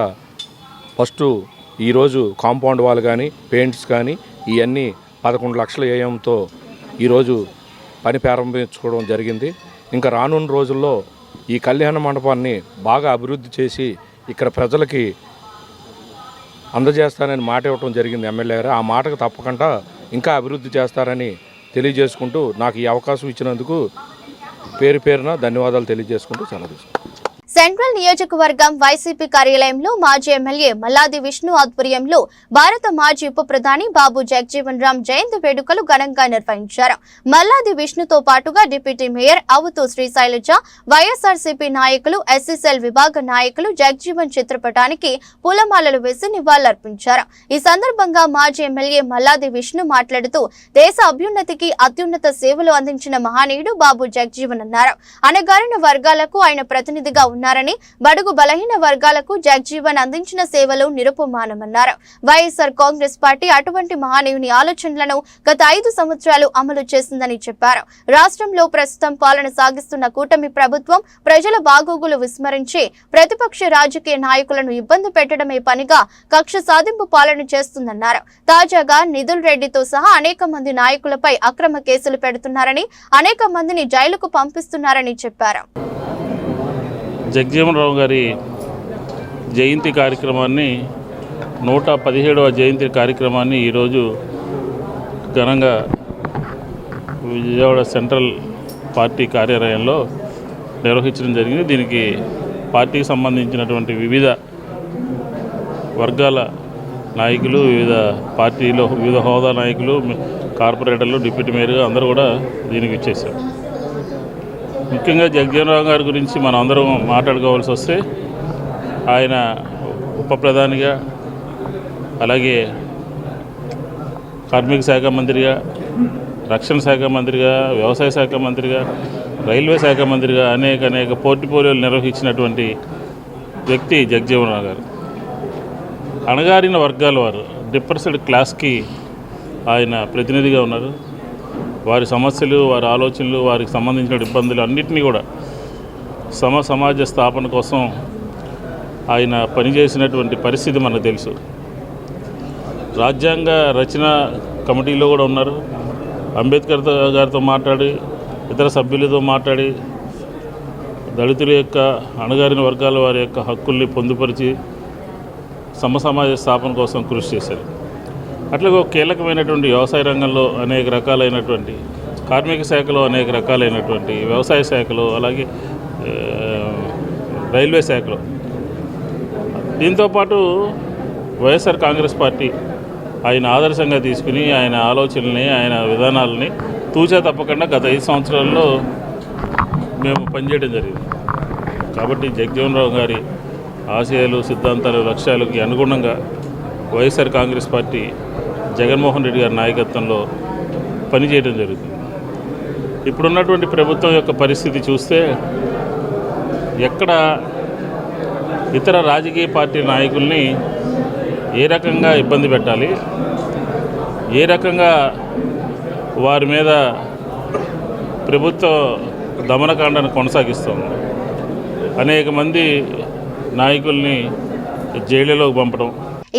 ఫస్ట్ ఈరోజు కాంపౌండ్ వాల్ కానీ, పెయింట్స్ కానీ ఇవన్నీ 11 లక్షల వ్యయంతో ఈరోజు పని ప్రారంభించుకోవడం జరిగింది. ఇంకా రానున్న రోజుల్లో ఈ కళ్యాణ మండపాన్ని బాగా అభివృద్ధి చేసి ఇక్కడ ప్రజలకి అందజేస్తానని మాట ఇవ్వడం జరిగింది ఎమ్మెల్యే గారు. ఆ మాటకు తప్పకుండా ఇంకా అభివృద్ధి చేస్తారని తెలియజేసుకుంటూ నాకు ఈ అవకాశం ఇచ్చినందుకు పేరు పేరున ధన్యవాదాలు తెలియజేసుకుంటూ సెలవు తీసుకుంటాను. సెంట్రల్ నియోజకవర్గం వైసీపీ కార్యాలయంలో మాజీ ఎమ్మెల్యే మల్లాది విష్ణు ఆధ్వర్యంలో భారత మాజీ ఉప ప్రధాని బాబు జగజీవన్ రామ్ జయంతి వేడుకలు ఘనంగా నిర్వహించారు. మల్లాది విష్ణుతో పాటుగా డిప్యూటీ మేయర్ అవుతూ శ్రీశైలజ, వైఎస్ఆర్సీపీ నాయకులు, ఎస్సీసీఎల్ విభాగ నాయకులు జగజీవన్ చిత్రపటానికి పూలమాలలు వేసి నివాళులర్పించారు. ఈ సందర్భంగా మాజీ ఎమ్మెల్యే మల్లాది విష్ణు మాట్లాడుతూ దేశ అభ్యున్నతికి అత్యున్నత సేవలు అందించిన మహనీయుడు బాబు జగజీవన్ అన్నారు. అణగారిన వర్గాలకు ఆయన ప్రతినిధిగా ఉన్నారని, బడుగు బలహీన వర్గాలకు జగజీవన్ అందించిన సేవలు నిరుపమానమన్నారు. వైఎస్ఆర్ కాంగ్రెస్ పార్టీ అటువంటి మహనీయుని ఆలోచనలను గత 5 సంవత్సరాలు అమలు చేసిందని చెప్పారు. రాష్ట్రంలో ప్రస్తుతం పాలన సాగిస్తున్న కూటమి ప్రభుత్వం ప్రజల బాగోగులు విస్మరించి ప్రతిపక్ష రాజకీయ నాయకులను ఇబ్బంది పెట్టడమే పనిగా కక్ష సాధింపు పాలన చేస్తుందన్నారు. తాజాగా నిధుల్ రెడ్డితో సహా అనేక మంది నాయకులపై అక్రమ కేసులు పెడుతున్నారని, అనేక మందిని జైలుకు పంపిస్తున్నారని చెప్పారు. జగజీవన్ రావు గారి జయంతి కార్యక్రమాన్ని 117వ జయంతి కార్యక్రమాన్ని ఈరోజు ఘనంగా విజయవాడ సెంట్రల్ పార్టీ కార్యాలయంలో నిర్వహించడం జరిగింది. దీనికి పార్టీకి సంబంధించినటువంటి వివిధ వర్గాల నాయకులు, వివిధ పార్టీలో వివిధ హోదా నాయకులు, కార్పొరేటర్లు, డిప్యూటీ మేయర్గా అందరూ కూడా దీనికి ఇచ్చేశారు. ముఖ్యంగా జగజీవన్ రావు గారి గురించి మనం అందరం మాట్లాడుకోవాల్సి వస్తే ఆయన ఉప ప్రధానిగా, అలాగే కార్మిక శాఖ మంత్రిగా, రక్షణ శాఖ మంత్రిగా, వ్యవసాయ శాఖ మంత్రిగా, రైల్వే శాఖ మంత్రిగా అనేక పోర్ట్ఫోలియోలు నిర్వహించినటువంటి వ్యక్తి జగజీవన్ రావు గారు. అణగారిన వర్గాల వారు, డిప్రెస్డ్ క్లాస్కి ఆయన ప్రతినిధిగా ఉన్నారు. వారి సమస్యలు, వారి ఆలోచనలు, వారికి సంబంధించిన ఇబ్బందులు అన్నింటినీ కూడా సమాజ స్థాపన కోసం ఆయన పనిచేసినటువంటి పరిస్థితి మనకు తెలుసు. రాజ్యాంగ రచన కమిటీలో కూడా ఉన్నారు. అంబేద్కర్ గారితో మాట్లాడి, ఇతర సభ్యులతో మాట్లాడి దళితుల యొక్క, అణగారిన వర్గాల వారి యొక్క హక్కుల్ని పొందుపరిచి సమాజ స్థాపన కోసం కృషి చేశారు. అట్లాగే కీలకమైనటువంటి వ్యవసాయ రంగంలో అనేక రకాలైనటువంటి, కార్మిక శాఖలో అనేక రకాలైనటువంటి, వ్యవసాయ శాఖలో, అలాగే రైల్వే శాఖలో, దీంతోపాటు వైఎస్ఆర్ కాంగ్రెస్ పార్టీ ఆయన ఆదర్శంగా తీసుకుని ఆయన ఆలోచనల్ని, ఆయన విధానాలని తూచా తప్పకుండా గత 5 సంవత్సరాల్లో మేము పనిచేయడం జరిగింది. కాబట్టి జగజీవన్ రావు గారి ఆశయాలు, సిద్ధాంతాలు, లక్ష్యాలకి అనుగుణంగా వైఎస్ఆర్ కాంగ్రెస్ పార్టీ జగన్మోహన్ రెడ్డి గారి నాయకత్వంలో పనిచేయడం జరుగుతుంది. ఇప్పుడున్నటువంటి ప్రభుత్వం యొక్క పరిస్థితి చూస్తే ఎక్కడ ఇతర రాజకీయ పార్టీ నాయకుల్ని ఏ రకంగా ఇబ్బంది పెట్టాలి, ఏ రకంగా వారి మీద ప్రభుత్వ దమనకాండను కొనసాగిస్తుంది, అనేక మంది నాయకుల్ని జైలులోకి పంపడం.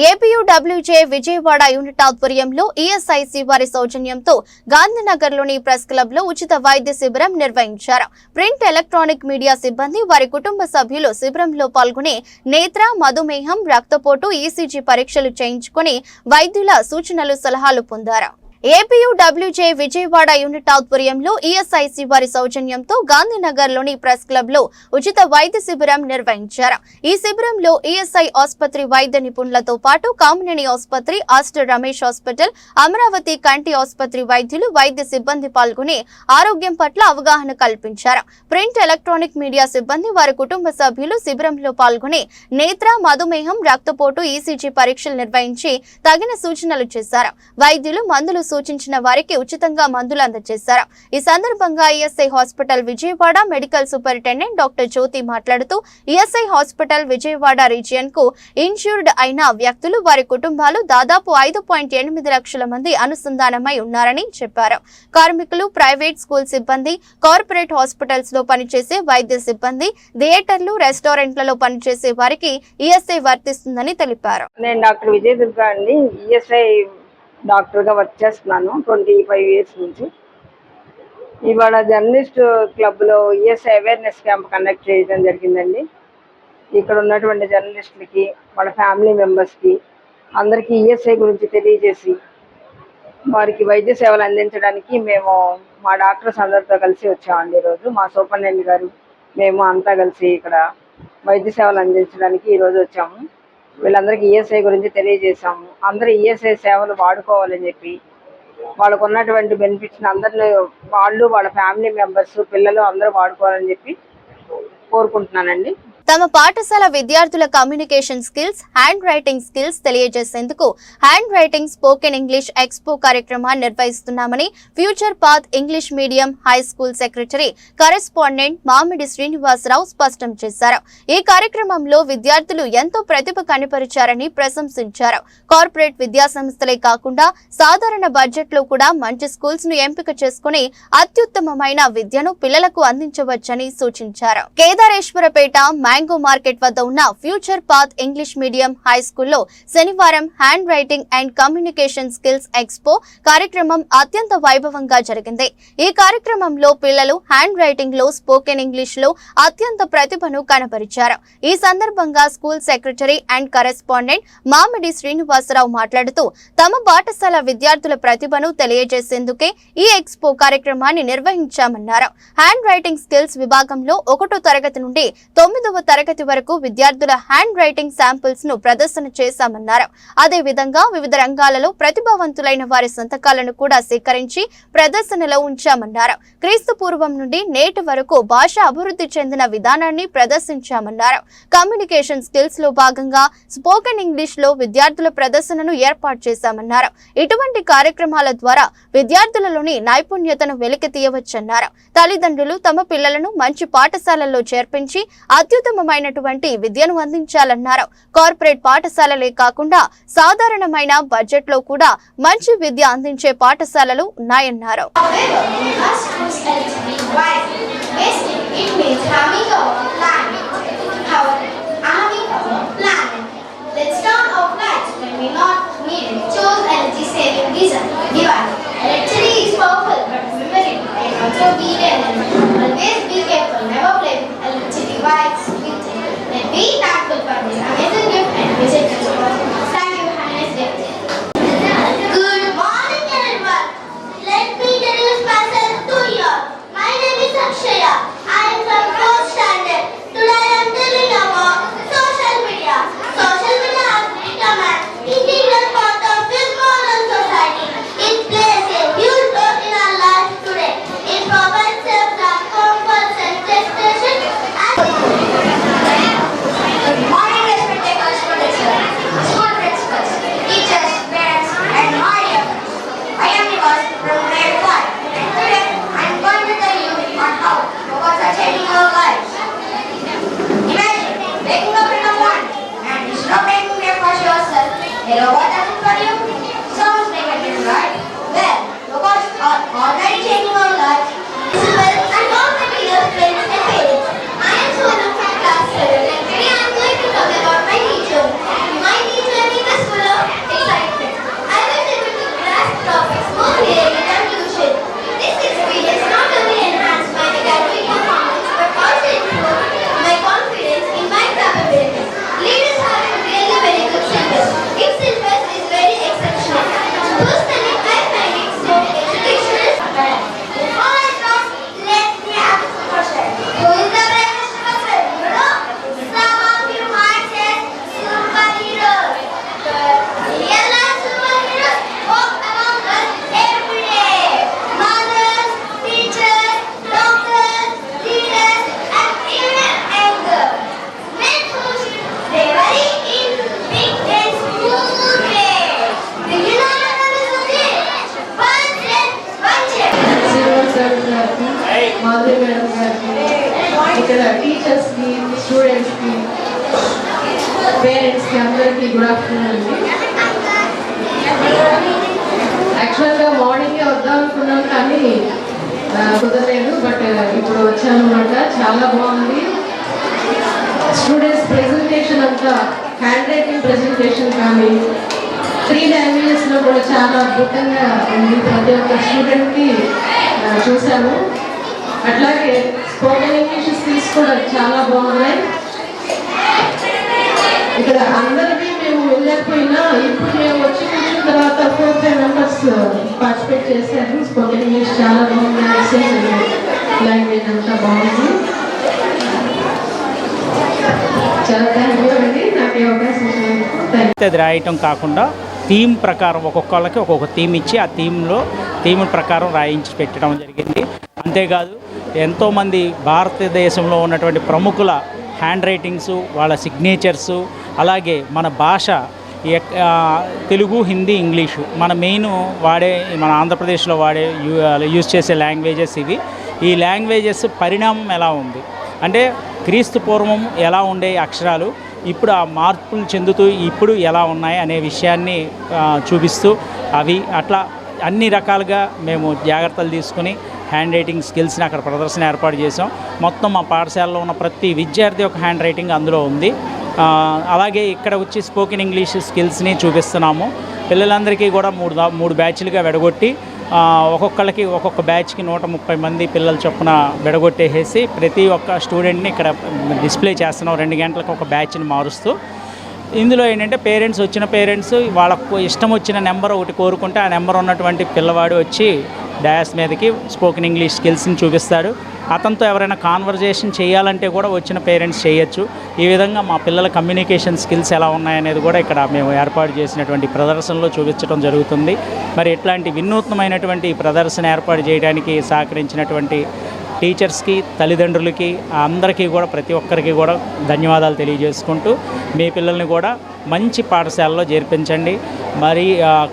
ఏపీయూడబ్ల్యూజే విజయవాడ యూనిట్ ఆధ్వర్యంలో ఈఎస్ఐసి వారి సౌజన్యంతో గాంధీనగర్లోని ప్రెస్ క్లబ్ లో ఉచిత వైద్య శిబిరం నిర్వహించారు. ప్రింట్, ఎలక్ట్రానిక్ మీడియా సిబ్బంది, వారి కుటుంబ సభ్యులు శిబిరంలో పాల్గొని నేత్ర, మధుమేహం, రక్తపోటు, ఈసీజీ పరీక్షలు చేయించుకుని వైద్యుల సూచనలు, సలహాలు పొందారు. ఏపీయూడబ్ల్యూజే విజయవాడ యూనిట్ ఆధ్వర్యంలో ఈఎస్ఐసి వారి సౌజన్యంతో గాంధీనగర్లోని ప్రెస్ క్లబ్ లో ఉచిత వైద్య శిబిరం నిర్వహించారు. ఈ శిబిరంలో ఈఎస్ఐ ఆసుపత్రి వైద్య నిపుణులతో పాటు కామినేని ఆసుపత్రి, ఆస్టర్ రమేష్ హాస్పిటల్, అమరావతి కంటి ఆసుపత్రి వైద్యులు, వైద్య సిబ్బంది పాల్గొని ఆరోగ్యం పట్ల అవగాహన కల్పించారు. ప్రింట్, ఎలక్ట్రానిక్ మీడియా సిబ్బంది, వారి కుటుంబ సభ్యులు శిబిరంలో పాల్గొని నేత్ర, మధుమేహం, రక్తపోటు, ఈసీజీ పరీక్షలు నిర్వహించి తగిన సూచనలు చేశారు. వైద్యులు మందులు సూచించిన వారికి ఉచితంగా మందులు అందజేశారు. ఈ సందర్భంగా ESI hospital Vijayawada medical superintendent doctor Jyothi మాట్లాడుతూ ఈఎస్ఐ హాస్పిటల్ విజయవాడ రీజియన్ కు ఇన్సూర్డ్ అయిన వ్యక్తులు, వారి కుటుంబాలు దాదాపు 5.8 లక్షల మంది అనుసంధానమై ఉన్నారని చెప్పారు. కార్మికులు, ప్రైవేట్ స్కూల్ సిబ్బంది, కార్పొరేట్ హాస్పిటల్స్ లో పనిచేసే వైద్య సిబ్బంది, థియేటర్లు, రెస్టారెంట్లలో పనిచేసే వారికి ఈఎస్ఐ వర్తిస్తుందని తెలిపారు. నేను డాక్టర్ విజయ దుర్గా అండి. ఈఎస్ఐ డాక్టర్గా వర్క్ చేస్తున్నాను 25 ఇయర్స్ నుంచి. ఇవాళ జర్నలిస్ట్ క్లబ్లో ఈఎస్ఐ అవేర్నెస్ క్యాంప్ కండక్ట్ చేయడం జరిగిందండి. ఇక్కడ ఉన్నటువంటి జర్నలిస్టులకి, వాళ్ళ ఫ్యామిలీ మెంబర్స్కి అందరికీ ఈఎస్ఐ గురించి తెలియజేసి వారికి వైద్య సేవలు అందించడానికి మేము మా డాక్టర్స్ అందరితో కలిసి వచ్చామండి. ఈరోజు మా సూపరింటెండెంట్ గారు మేము అంతా కలిసి ఇక్కడ వైద్య సేవలు అందించడానికి ఈరోజు వచ్చాము. వీళ్ళందరికీ ఈఎస్ఐ గురించి తెలియజేసాము. అందరూ ఈఎస్ఐ సేవలు వాడుకోవాలని చెప్పి వాళ్ళకు ఉన్నటువంటి బెనిఫిట్స్ని అందరినీ వాళ్ళు వాళ్ళ ఫ్యామిలీ మెంబర్స్ పిల్లలు అందరూ వాడుకోవాలని చెప్పి కోరుకుంటున్నానండి. తమ పాఠశాల విద్యార్థుల communication skills, handwriting skills తెలియజేసేందుకు handwriting spoken English expo కార్యక్రమాన్ని నిర్వహిస్తున్నామని future path English medium high school secretary correspondent Mamidi Srinivasarao స్పష్టం చేశారు. ఈ కార్యక్రమంలో విద్యార్థులు ఎంతో ప్రతిభ కనపరిచారని ప్రశంసించారు. కార్పొరేట్ విద్యా సంస్థలే కాకుండా సాధారణ బడ్జెట్ లో కూడా మంచి స్కూల్స్ ను ఎంపిక చేసుకుని అత్యుత్తమమైన విద్యను పిల్లలకు అందించవచ్చని సూచించారు. కేదారేశ్వరపేట మ్యాంగో మార్కెట్ వద్ద ఉన్న future path English medium high స్కూల్లో శనివారం hand writing and communication skills expo కార్యక్రమం అత్యంత వైభవంగా జరిగింది. ఈ కార్యక్రమంలో పిల్లలు హ్యాండ్ రైటింగ్ లో, స్పోకెన్ ఇంగ్లీష్ లో అత్యంత ప్రతిభను కనబరిచారు. ఈ సందర్భంగా school secretary and correspondent Mamidi Srinivasarao మాట్లాడుతూ తమ పాఠశాల విద్యార్థుల ప్రతిభను తెలియజేసేందుకే ఈ ఎక్స్పో కార్యక్రమాన్ని నిర్వహించామన్నారు. హ్యాండ్ రైటింగ్ స్కిల్స్ విభాగంలో 1వ తరగతి నుండి 9వ తరగతి వరకు విద్యార్థుల హ్యాండ్ రైటింగ్ శాంపిల్స్ ను ప్రదర్శన చేశామన్నారు. అదే విధంగా వివిధ రంగాలలో ప్రతిభావంతులైన వారి సంతకాలను కూడా సేకరించి ప్రదర్శనలో ఉంచామన్నారు. క్రీస్తు పూర్వం నుండి నేటి వరకు భాష అభివృద్ధి చెందిన విధానాన్ని ప్రదర్శించామన్నారు. కమ్యూనికేషన్ స్కిల్స్ లో భాగంగా స్పోకెన్ ఇంగ్లీష్ లో విద్యార్థుల ప్రదర్శనను ఏర్పాటు చేశామన్నారు. ఇటువంటి కార్యక్రమాల ద్వారా విద్యార్థులలోని నైపుణ్యతను వెలికి తీయవచ్చన్నారు. తల్లిదండ్రులు తమ పిల్లలను మంచి పాఠశాలల్లో చేర్పించి అత్యుత్తమమైనటువంటి విద్యను అందించాలన్నారు. కార్పొరేట్ పాఠశాలలే కాకుండా సాధారణమైన బడ్జెట్ లో కూడా మంచి విద్య అందించే పాఠశాలలు ఉన్నాయన్నారు. Be thankful for this amazing gift and visit the world. Thank you. Have a nice day. Good morning, everyone. Let me introduce myself to you. My name is Akshaya. I am from 4th standard. Today I am telling about social media. Social media has become an integral part of this modern society. It plays a huge role in our lives today. It provides us from comfort and frustration and morning respected correspondents, school principals, teachers, parents, and my dear friends. I am Niwas from grade 5. Today I am going to tell you on how robots are changing our lives. Imagine waking up in the morning and instead of making breakfast yourself, a robot does it for you. Sounds negative, right? Well, robots are already changing our lives. Well, and all my dear friends and parents. I am Sonu from class 7 and today I am going to talk about my teacher. My teacher is a full of excitement. I was able to grasp topics more clearly than usual. This experience not only enhanced my academic performance but also improved my confidence in my capabilities. Leaders have a really very good syllabus. Its syllabus is very exceptional. Personally, I find it so educational. Before I start, let me ask a question. Who is the bravest person? You know? Some of you might say superheroes. The real life superheroes walk among us every day. Mothers, teachers, doctors, leaders, and even angels. Men who bravery in big and small ways. Do you know what this is? Budget. Madhavi madam గారికి, ఇక్కడ టీచర్స్కి, స్టూడెంట్స్కి, పేరెంట్స్కి అందరికీ గుడ్ ఆఫ్టర్నూన్ అండి. యాక్చువల్గా మార్నింగే వద్దాం అనుకున్నాం కానీ కుదరలేదు, బట్ ఇప్పుడు వచ్చానమాట. చాలా బాగుంది. స్టూడెంట్స్ ప్రెజెంటేషన్ అంతా హ్యాండ్ రైటింగ్ ప్రెజెంటేషన్ కానీ 3 లాంగ్వేజెస్లో కూడా చాలా అద్భుతంగా ఉంది. ప్రతి ఒక్క స్టూడెంట్కి చూసాము. అట్లాగే స్పోకెన్ ఇంగ్లీష్ స్కిల్స్ కూడా చాలా బాగున్నాయి. ఇక్కడ అందరికీ మేము వెళ్ళాక లేకపోయినా ఇప్పుడు మేము వచ్చి కూర్చున్న తర్వాత 4-5 మెంబర్స్ పార్టిసిపేట్ చేశారు. స్పోకెన్ ఇంగ్లీష్ చాలా బాగుంది, లాంగ్వేజ్ అంతా బాగుంది. చాలా థ్యాంక్ యూ అండి నాకు ఈ అవకాశం ఇచ్చినందుకు. అది రాయటం కాకుండా థీమ్ ప్రకారం ఒక్కొక్కళ్ళకి ఒక్కొక్క థీమ్ ఇచ్చి ఆ థీమ్ ప్రకారం రాయించి పెట్టడం జరిగింది. అంతేకాదు ఎంతోమంది భారతదేశంలో ఉన్నటువంటి ప్రముఖుల హ్యాండ్ రైటింగ్స్, వాళ్ళ సిగ్నేచర్సు, అలాగే మన భాష తెలుగు, హిందీ, ఇంగ్లీషు మన మెయిన్ మన ఆంధ్రప్రదేశ్లో యూజ్ చేసే లాంగ్వేజెస్ ఇవి. ఈ లాంగ్వేజెస్ పరిణామం ఎలా ఉంది అంటే క్రీస్తు పూర్వం ఎలా ఉండే అక్షరాలు ఇప్పుడు ఆ మార్పులు చెందుతూ ఇప్పుడు ఎలా ఉన్నాయి అనే విషయాన్ని చూపిస్తూ అవి అట్లా అన్ని రకాలుగా మేము జాగ్రత్తలు తీసుకుని హ్యాండ్ రైటింగ్ స్కిల్స్ని అక్కడ ప్రదర్శన ఏర్పాటు చేసాం. మొత్తం మా పాఠశాలలో ఉన్న ప్రతి విద్యార్థి యొక్క హ్యాండ్ రైటింగ్ అందులో ఉంది. అలాగే ఇక్కడ వచ్చి స్పోకెన్ ఇంగ్లీష్ స్కిల్స్ని చూపిస్తున్నాము. పిల్లలందరికీ కూడా మూడు బ్యాచ్లుగా విడగొట్టి ఒక్కొక్కళ్ళకి ఒక్కొక్క బ్యాచ్కి 130 మంది పిల్లల చొప్పున విడగొట్టేసి ప్రతి ఒక్క స్టూడెంట్ని ఇక్కడ డిస్ప్లే చేస్తున్నాం. 2 గంటలకు ఒక బ్యాచ్ని మారుస్తూ. ఇందులో ఏంటంటే వచ్చిన పేరెంట్స్ వాళ్ళకు ఇష్టం వచ్చిన నెంబర్ ఒకటి కోరుకుంటే ఆ నెంబర్ ఉన్నటువంటి పిల్లవాడు వచ్చి డయాస్ మీదకి స్పోకెన్ ఇంగ్లీష్ స్కిల్స్ని చూపిస్తాడు. అతనితో ఎవరైనా కాన్వర్జేషన్ చేయాలంటే కూడా వచ్చిన పేరెంట్స్ చేయొచ్చు. ఈ విధంగా మా పిల్లల కమ్యూనికేషన్ స్కిల్స్ ఎలా ఉన్నాయనేది కూడా ఇక్కడ మేము ఏర్పాటు చేసినటువంటి ప్రదర్శనలో చూపించడం జరుగుతుంది. మరి ఇట్లాంటి వినూత్నమైనటువంటి ప్రదర్శన ఏర్పాటు చేయడానికి సహకరించినటువంటి టీచర్స్కి, తల్లిదండ్రులకి అందరికీ కూడా ప్రతి ఒక్కరికి కూడా ధన్యవాదాలు తెలియజేసుకుంటూ మీ పిల్లల్ని కూడా మంచి పాఠశాలలో చేర్పించండి. మరి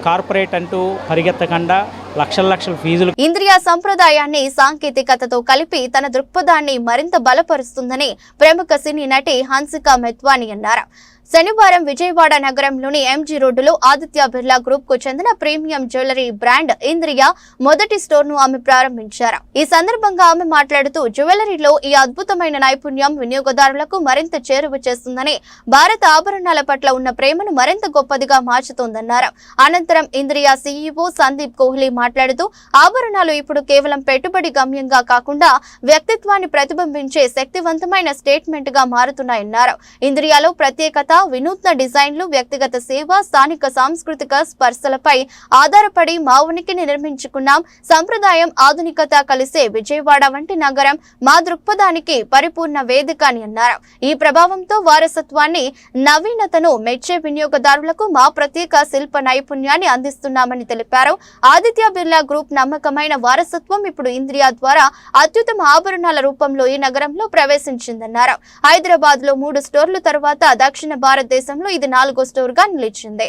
కార్పొరేట్ అంటూ పరిగెత్తకుండా లక్షల ఫీజులు. ఇంద్రియ సంప్రదాయాన్ని సాంకేతికతతో కలిపి తన దృక్పథాన్ని మరింత బలపరుస్తుందని ప్రముఖ సినీ నటి హన్సికా మెత్వానీ అన్నారు. శనివారం విజయవాడ నగరంలోని ఎంజీ రోడ్డులో ఆదిత్య బిర్లా గ్రూప్ కు చెందిన ప్రీమియం జ్యువెలరీ బ్రాండ్ ఇంద్రియ మొదటి స్టోర్ ను ఆమె ప్రారంభించారు. ఈ సందర్భంగా ఆమె మాట్లాడుతూ జ్యువెలరీలో ఈ అద్భుతమైన నైపుణ్యం వినియోగదారులకు మరింత చేరువ చేస్తుందని, భారత ఆభరణాల పట్ల ఉన్న ప్రేమను మరింత గొప్పదిగా మార్చుతోందన్నారు. అనంతరం ఇంద్రియ సీఈఓ సందీప్ కోహ్లీ మాట్లాడుతూ ఆభరణాలు ఇప్పుడు కేవలం పెట్టుబడి గమ్యంగా కాకుండా వ్యక్తిత్వాన్ని ప్రతిబింబించే శక్తివంతమైన స్టేట్మెంట్ గా మారుతున్నాయన్నారు. ఇంద్రియాలో ప్రత్యేకత, వినూత్న డిజైన్లు, వ్యక్తిగత సేవ, స్థానిక సాంస్కృతిక స్పర్శలపై ఆధారపడి మా ఉనికిని నిర్మించుకున్నాం. సంప్రదాయం, ఆధునికత కలిసే విజయవాడ వంటి నగరం మా దృక్పథానికి పరిపూర్ణ వేదిక అని అన్నారు. ఈ ప్రభావంతో వారసత్వాన్ని, నవీనతను మెచ్చే వినియోగదారులకు మా ప్రత్యేక శిల్ప నైపుణ్యాన్ని అందిస్తున్నామని తెలిపారు. ఆదిత్య బిర్లా గ్రూప్ నమ్మకమైన వారసత్వం ఇప్పుడు ఇంద్రియ ద్వారా అత్యుత్తమ ఆభరణాల రూపంలో ఈ నగరంలో ప్రవేశించిందన్నారు. హైదరాబాద్ లో 3 స్టోర్లు తర్వాత దక్షిణ భారతదేశంలో ఇది 4వ స్టోర్ గా నిలిచింది.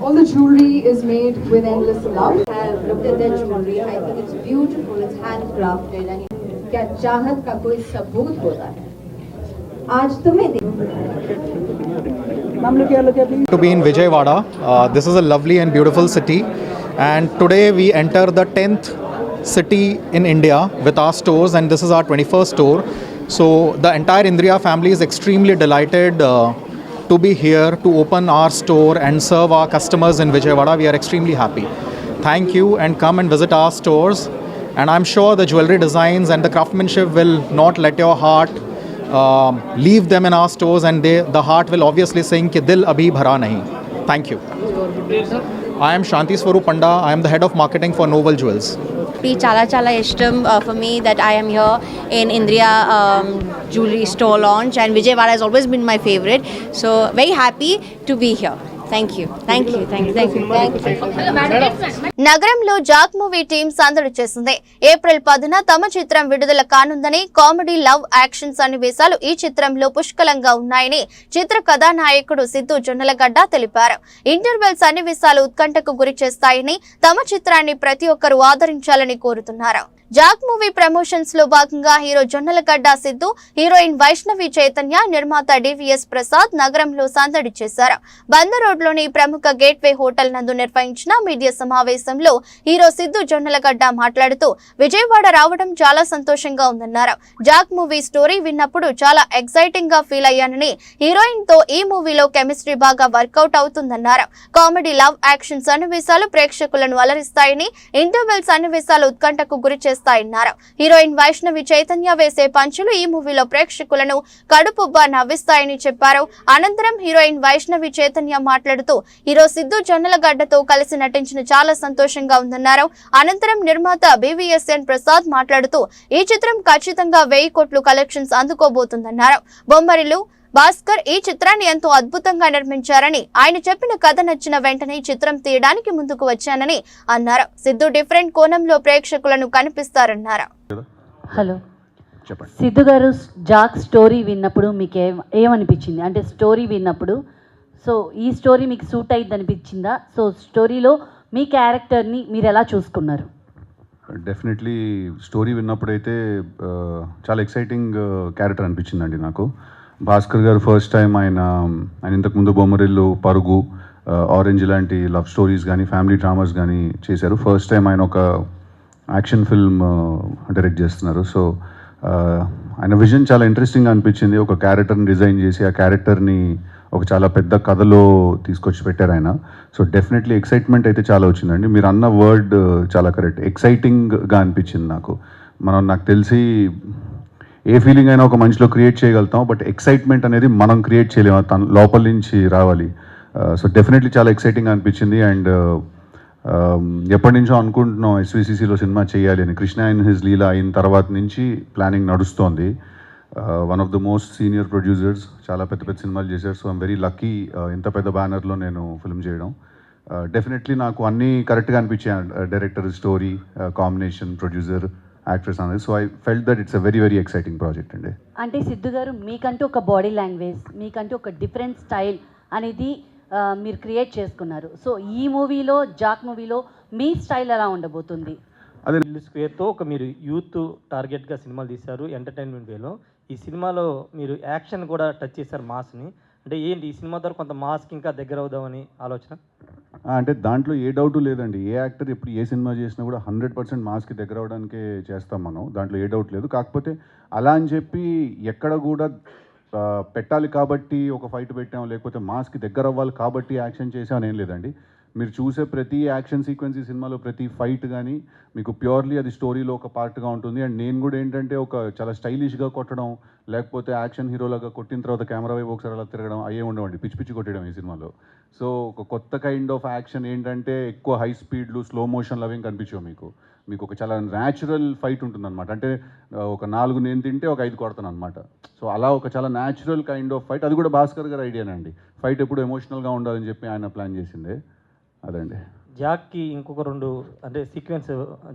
All the jewelry is made with endless love. I have looked at their jewelry. I think it's beautiful. It's handcrafted. And क्या चाहत का कोई सबूत होता है. आज तुम्हें to be in Vijayawada. This is a lovely and beautiful city, and today we enter the 10th city in India with our stores, and this is our 21st store. So the entire Indriya family is extremely delighted to be here to open our store and serve our customers in Vijayawada. We are extremely happy. Thank you, and come and visit our stores, and I'm sure the jewelry designs and the craftsmanship will not let your heart leave them in our stores, and the heart will obviously sing ki dil abhi bhara nahi. Thank you. I am Shanti Swarup Panda. I am the head of marketing for Novel Jewels. Chala ishtam for me that I am here in Indriya jewelry store launch, and Vijayawada has always been my favorite, so very happy to be here. Thank you. నగరంలో జాక్ మూవీ టీం సందడి చేసింది. ఏప్రిల్ 10న తమ చిత్రం విడుదల కానుందని, కామెడీ, లవ్, యాక్షన్ సన్నివేశాలు ఈ చిత్రంలో పుష్కలంగా ఉన్నాయని చిత్ర కథానాయకుడు సిద్ధు జొన్నలగడ్డ తెలిపారు. ఇంటర్వెల్ సన్నివేశాలు ఉత్కంఠకు గురి చేస్తాయని, తమ చిత్రాన్ని ప్రతి ఒక్కరూ ఆదరించాలని కోరుతున్నారు. జాక్ మూవీ ప్రమోషన్స్ లో భాగంగా హీరో జొన్నలగడ్డ సిద్ధు, హీరోయిన్ వైష్ణవి చైతన్య, నిర్మాత డివిఎస్ ప్రసాద్ నగరంలో సందడి చేశారు. బందర్ రోడ్ రోడ్లోని ప్రముఖ గేట్వే హోటల్ నందు నిర్వహించిన మీడియా సమావేశంలో హీరో సిద్ధు జొన్నలగడ్డ మాట్లాడుతూ విజయవాడ రావడం చాలా సంతోషంగా ఉందన్నారు. జాక్ మూవీ స్టోరీ విన్నప్పుడు చాలా ఎక్సైటింగ్ గా ఫీల్ అయ్యానని, హీరోయిన్ తో ఈ మూవీలో కెమిస్ట్రీ బాగా వర్కౌట్ అవుతుందన్నారు. కామెడీ, లవ్, యాక్షన్ సన్నివేశాలు ప్రేక్షకులను అలరిస్తాయని, ఇంటర్వెల్ సన్నివేశాలు ఉత్కంఠకు గురి చేస్తాయన్నారు. హీరోయిన్ వైష్ణవి చైతన్య వేసే పంచులు ఈ మూవీలో ప్రేక్షకులను కడుపుబ్బా నవ్విస్తాయని చెప్పారు. అనంతరం హీరోయిన్ వైష్ణవి చైతన్య మాట్లాడుతూ హీరో సిద్ధు జొన్నలగడ్డతో కలిసి నటించిన చాలా సంతోషంగా ఉందన్నారు. అనంతరం నిర్మాత BVSN ప్రసాద్ మాట్లాడుతూ ఈ చిత్రం ఖచ్చితంగా 1000 కోట్లు కలెక్షన్స్ అందుకోబోతుందన్నారు. బొమ్మరిలు భాస్కర్ ఈ చిత్రాన్ని ఎంతో అద్భుతంగా నిర్మించారని, ఆయన చెప్పిన కథ నచ్చిన వెంటనే చిత్రం తీయడానికి ముందుకు వచ్చానని అన్నారు. సిద్ధు డిఫరెంట్ కోణంలో ప్రేక్షకులను కనిపిస్తారన్నారు. హలో, సిద్ధు గారు జాక్ స్టోరీ విన్నప్పుడు మీకు ఏమనిపించింది? అంటే స్టోరీ విన్నప్పుడు సో ఈ స్టోరీ మీకు సూట్ అయ్యింది అనిపించిందా? సో స్టోరీలో మీ క్యారెక్టర్ని మీరు ఎలా చూసుకున్నారు? డెఫినెట్లీ స్టోరీ విన్నప్పుడైతే చాలా ఎక్సైటింగ్ క్యారెక్టర్ అనిపించిందండి నాకు. భాస్కర్ గారు ఫస్ట్ టైం ఆయన ఇంతకుముందు బొమ్మరిల్లు, పరుగు, ఆరెంజ్ లాంటి లవ్ స్టోరీస్ కానీ ఫ్యామిలీ డ్రామాస్ కానీ చేశారు. ఫస్ట్ టైం ఆయన ఒక యాక్షన్ ఫిల్మ్ డైరెక్ట్ చేస్తున్నారు. సో ఆయన విజన్ చాలా ఇంట్రెస్టింగ్గా అనిపించింది. ఒక క్యారెక్టర్ని డిజైన్ చేసి ఆ క్యారెక్టర్ని ఒక చాలా పెద్ద కథలో తీసుకొచ్చి పెట్టారు ఆయన. సో డెఫినెట్లీ ఎక్సైట్మెంట్ అయితే చాలా వచ్చిందండి. మీరు అన్న వర్డ్ చాలా కరెక్ట్, ఎక్సైటింగ్గా అనిపించింది నాకు. నాకు తెలిసి ఏ ఫీలింగ్ అయినా ఒక మనిషిలో క్రియేట్ చేయగలుగుతాం, బట్ ఎక్సైట్మెంట్ అనేది మనం క్రియేట్ చేయలేము, తన లోపల నుంచి రావాలి. సో డెఫినెట్లీ చాలా ఎక్సైటింగ్గా అనిపించింది. అండ్ ఎప్పటి నుంచో అనుకుంటున్నాం SVCCలో సినిమా చేయాలి అని. కృష్ణ అండ్ హిజ్ లీలా అయిన తర్వాత నుంచి ప్లానింగ్ నడుస్తోంది. One of the most senior producers, చాలా పెద్ద పెద్ద సినిమాలు చేశారు. సో ఐమ్ వెరీ లక్కీ ఇంత పెద్ద బ్యానర్లో నేను ఫిల్మ్ చేయడం. డెఫినెట్లీ నాకు అన్నీ కరెక్ట్గా అనిపించాయి, director, story, combination, producer, actress అనేది. So I felt that it's a very very exciting project అండి. అంటే సిద్ధు గారు మీకంటూ ఒక బాడీ లాంగ్వేజ్, మీకంటూ ఒక డిఫరెంట్ స్టైల్ అనేది మీరు క్రియేట్ చేసుకున్నారు. సో ఈ మూవీలో, జాక్ మూవీలో మీ స్టైల్ ఎలా ఉండబోతుంది? అదే స్క్వేర్తో ఒక మీరు యూత్ టార్గెట్గా సినిమాలు తీశారు ఎంటర్టైన్మెంట్ వేలో. ఈ సినిమాలో మీరు యాక్షన్ కూడా టచ్ చేశారు, మాస్ని. అంటే ఏంటి ఈ సినిమా ద్వారా కొంత మాస్కి ఇంకా దగ్గర అవుదామని ఆలోచన? అంటే దాంట్లో ఏ డౌటు లేదండి. ఏ యాక్టర్ ఇప్పుడు ఏ సినిమా చేసినా కూడా 100% మాస్కి దగ్గర అవడానికే చేస్తాం మనం, దాంట్లో ఏ డౌట్ లేదు. కాకపోతే అలా అని చెప్పి ఎక్కడ కూడా పెట్టాలి కాబట్టి ఒక ఫైట్ పెట్టాం, లేకపోతే మాస్కి దగ్గర అవ్వాలి కాబట్టి యాక్షన్ చేసామని ఏం లేదండి. మీరు చూసే ప్రతి యాక్షన్ సీక్వెన్స్ ఈ సినిమాలో, ప్రతి ఫైట్ కానీ మీకు ప్యూర్లీ అది స్టోరీలో ఒక పార్ట్గా ఉంటుంది. అండ్ నేను కూడా ఏంటంటే ఒక చాలా స్టైలిష్గా కొట్టడం, లేకపోతే యాక్షన్ హీరోలాగా కొట్టిన తర్వాత కెమెరా వైపు ఒకసారి అలా తిరగడం అయ్యే ఉండవండి, పిచ్చి పిచ్చి కొట్టడం ఈ సినిమాలో. సో ఒక కొత్త కైండ్ ఆఫ్ యాక్షన్ ఏంటంటే ఎక్కువ హై స్పీడ్లు, స్లో మోషన్లు అవేం కనిపించవు మీకు ఒక చాలా న్యాచురల్ ఫైట్ ఉంటుందన్నమాట. అంటే ఒక 4 నేను తింటే ఒక 5 కొడతాను అనమాట. సో అలా ఒక చాలా న్యాచురల్ కైండ్ ఆఫ్ ఫైట్. అది కూడా భాస్కర్ గారి ఐడియానండి. ఫైట్ ఎప్పుడు ఎమోషనల్గా ఉండాలని చెప్పి ఆయన ప్లాన్ చేసిందే అదండి. జాక్కి ఇంకొక 2 అంటే sequence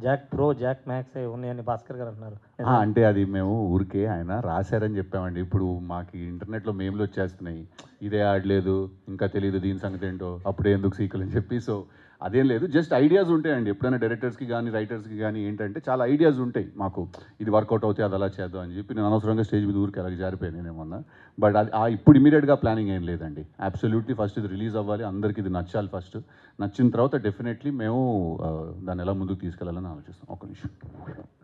Jack pro, Jack max ఉన్నాయని భాస్కర్ గారు అంటున్నారు. అంటే అది మేము ఊరికే ఆయన రాశారని చెప్పామండి. ఇప్పుడు మాకు ఇంటర్నెట్లో మేమ్లు వచ్చేస్తున్నాయి, ఇదే ఆడలేదు ఇంకా తెలియదు దీని సంగతి ఏంటో, అప్పుడే ఎందుకు సీక్వెల్ అని చెప్పి. సో అదేం లేదు, జస్ట్ ఐడియాస్ ఉంటాయండి. ఎప్పుడైనా డైరెక్టర్స్కి కానీ రైటర్స్కి కానీ ఏంటంటే చాలా ఐడియాస్ ఉంటాయి మాకు, ఇది వర్కౌట్ అవుతాయి అది అలా చేద్దాం అని చెప్పి. నేను అనవసరంగా స్టేజ్ మీద ఊరికి అలాగే జారిపోయాను నేనేమన్నా. బట్ అది ఇప్పుడు ఇమీడియట్గా ప్లానింగ్ ఏం లేదండి. అబ్సల్యూట్లీ ఫస్ట్ ఇది రిలీజ్ అవ్వాలి, అందరికీ ఇది నచ్చాలి. ఫస్ట్ నచ్చిన తర్వాత డెఫినెట్లీ మేము దాన్ని ఎలా ముందుకు తీసుకెళ్ళాలని ఆలోచిస్తాం. ఒక నిమిషం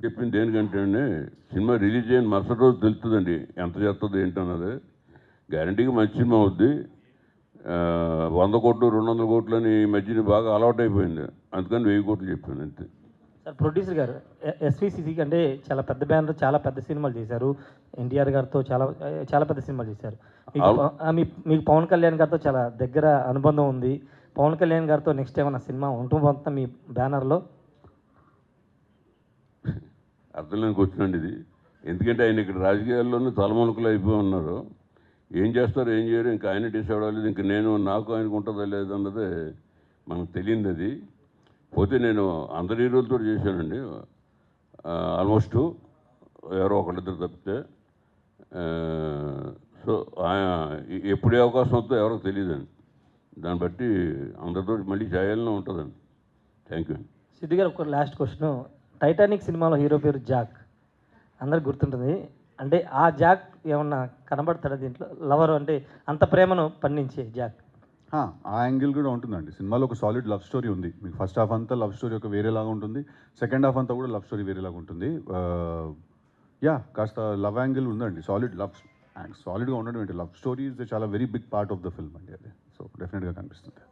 చెప్పింది దేనికంటే అండి, సినిమా రిలీజ్ అయిన మరుసటి రోజు తెలుస్తుందండి ఎంత చేస్తుందో ఏంటన్నది. గ్యారంటీగా మంచి సినిమా అవుద్ది. 100 కోట్లు 200 కోట్లు అని ఈ మధ్యన బాగా అలవాటు అయిపోయింది, అందుకని 1000 కోట్లు చెప్పాను అంతే. సార్ ప్రొడ్యూసర్ గారు SVCC అంటే చాలా పెద్ద బ్యానర్, చాలా పెద్ద సినిమాలు చేశారు. NTR గారితో చాలా పెద్ద సినిమాలు చేశారు. మీకు పవన్ కళ్యాణ్ గారితో చాలా దగ్గర అనుబంధం ఉంది. పవన్ కళ్యాణ్ గారితో నెక్స్ట్ ఏమన్నా సినిమా ఉంటుందా మీ బ్యానర్లో? అర్థంలోకి వచ్చినండి ఇది. ఎందుకంటే ఆయన ఇక్కడ రాజకీయాల్లోనూ తలమునకలు అయిపోయి ఉన్నారు. ఏం చేస్తారో ఏం చేయరు ఇంకా ఆయన డిసైడ్ అవ్వలేదు. ఇంకా నాకు ఆయనకు ఉంటుందా లేదన్నదే మనకు తెలియదు. అది పోతే నేను అందరి హీరోలతో చేశానండి ఆల్మోస్ట్, ఎవరో ఒకళ్ళిద్దరు తప్పితే. సో ఎప్పుడే అవకాశం వస్తుందో ఎవరికి తెలియదండి. దాన్ని బట్టి అందరితో మళ్ళీ చేయాలని ఉంటుందండి. Thank you. సిద్ధు గారు ఒక లాస్ట్ క్వశ్చన్. టైటానిక్ సినిమాలో హీరో పేరు జాక్, అందరికి గుర్తుంటుంది. అంటే ఆ జాక్ ఏమన్నా కనబడతాడా దీంట్లో? లవర్ అంటే అంత ప్రేమను పండించే జాక్. ఆ యాంగిల్ కూడా ఉంటుందండి. సినిమాలో ఒక సాలిడ్ లవ్ స్టోరీ ఉంది. మీకు ఫస్ట్ హాఫ్ అంతా లవ్ స్టోరీ ఒక వేరేలాగా ఉంటుంది, సెకండ్ హాఫ్ అంతా కూడా లవ్ స్టోరీ వేరేలాగా ఉంటుంది. కాస్త లవ్ యాంగిల్ ఉందండి. సాలిడ్గా ఉండడం ఏంటి, లవ్ స్టోరీ ఇస్ చాలా very big part of the film అండి అది. సో డెఫినెట్గా కనిపిస్తుంది.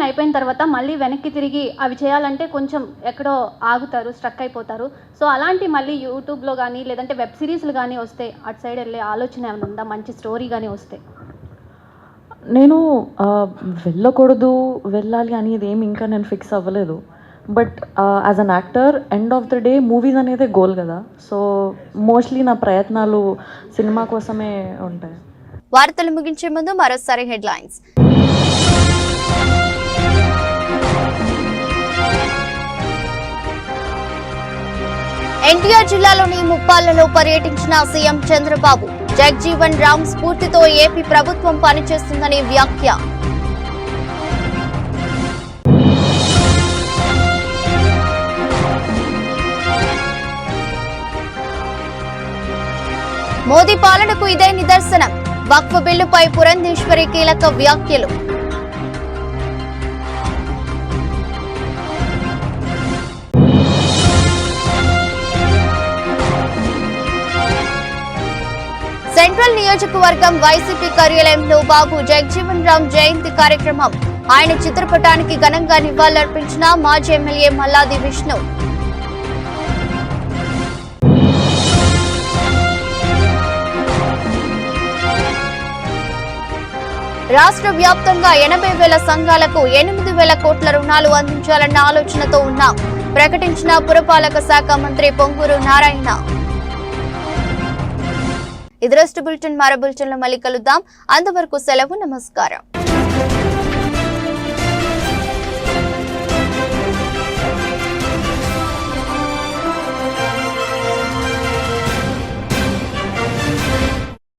అయిపోయిన తర్వాత మళ్ళీ వెనక్కి తిరిగి అవి చేయాలంటే కొంచెం ఎక్కడో ఆగుతారు, స్ట్రక్ అయిపోతారు. సో అలాంటి మళ్ళీ యూట్యూబ్లో కానీ లేదంటే వెబ్ సిరీస్లు కానీ వస్తే అటు సైడ్ వెళ్ళే ఆలోచన ఏమైనా ఉందా? మంచి స్టోరీ కానీ వస్తే? నేను వెళ్ళకూడదు వెళ్ళాలి అనేది ఏమి ఇంకా నేను ఫిక్స్ అవ్వలేదు. But as an actor end of the day movies అనేదే గోల్ కదా. సో మోస్ట్లీ నా ప్రయత్నాలు సినిమా కోసమే ఉంటాయి. వార్తలు ముగించే ముందు మరోసారి హెడ్లైన్స్. ఎన్టీఆర్ జిల్లాలోని ముప్పాళ్లలో పర్యటించిన సీఎం చంద్రబాబు. జగ్జీవన్ రామ్ స్ఫూర్తితో ఏపీ ప్రభుత్వం పనిచేస్తుందని వ్యాఖ్య. మోదీ పాలనకు ఇదే నిదర్శనం. వక్ఫ్ బిల్లుపై పురంధేశ్వరి కీలక వ్యాఖ్యలు. సెంట్రల్ నియోజకవర్గం వైసీపీ కార్యాలయంలో బాబు జగ్జీవన్ రామ్ జయంతి కార్యక్రమం. ఆయన చిత్రపటానికి ఘనంగా నివాళులర్పించిన మాజీ ఎమ్మెల్యే మల్లాది విష్ణు. రాష్ట్ర వ్యాప్తంగా 80,000 సంఘాలకు 8,000 కోట్ల రుణాలు అందించాలన్న ఆలోచనతో ఉన్నాం, ప్రకటించిన పురపాలక శాఖ మంత్రి పొంగూరు నారాయణ. ఇది రోజు బులెటిన్. మరో బులెటిన్లో మళ్ళీ కలుద్దాం. అంతవరకు సెలవు. నమస్కారం.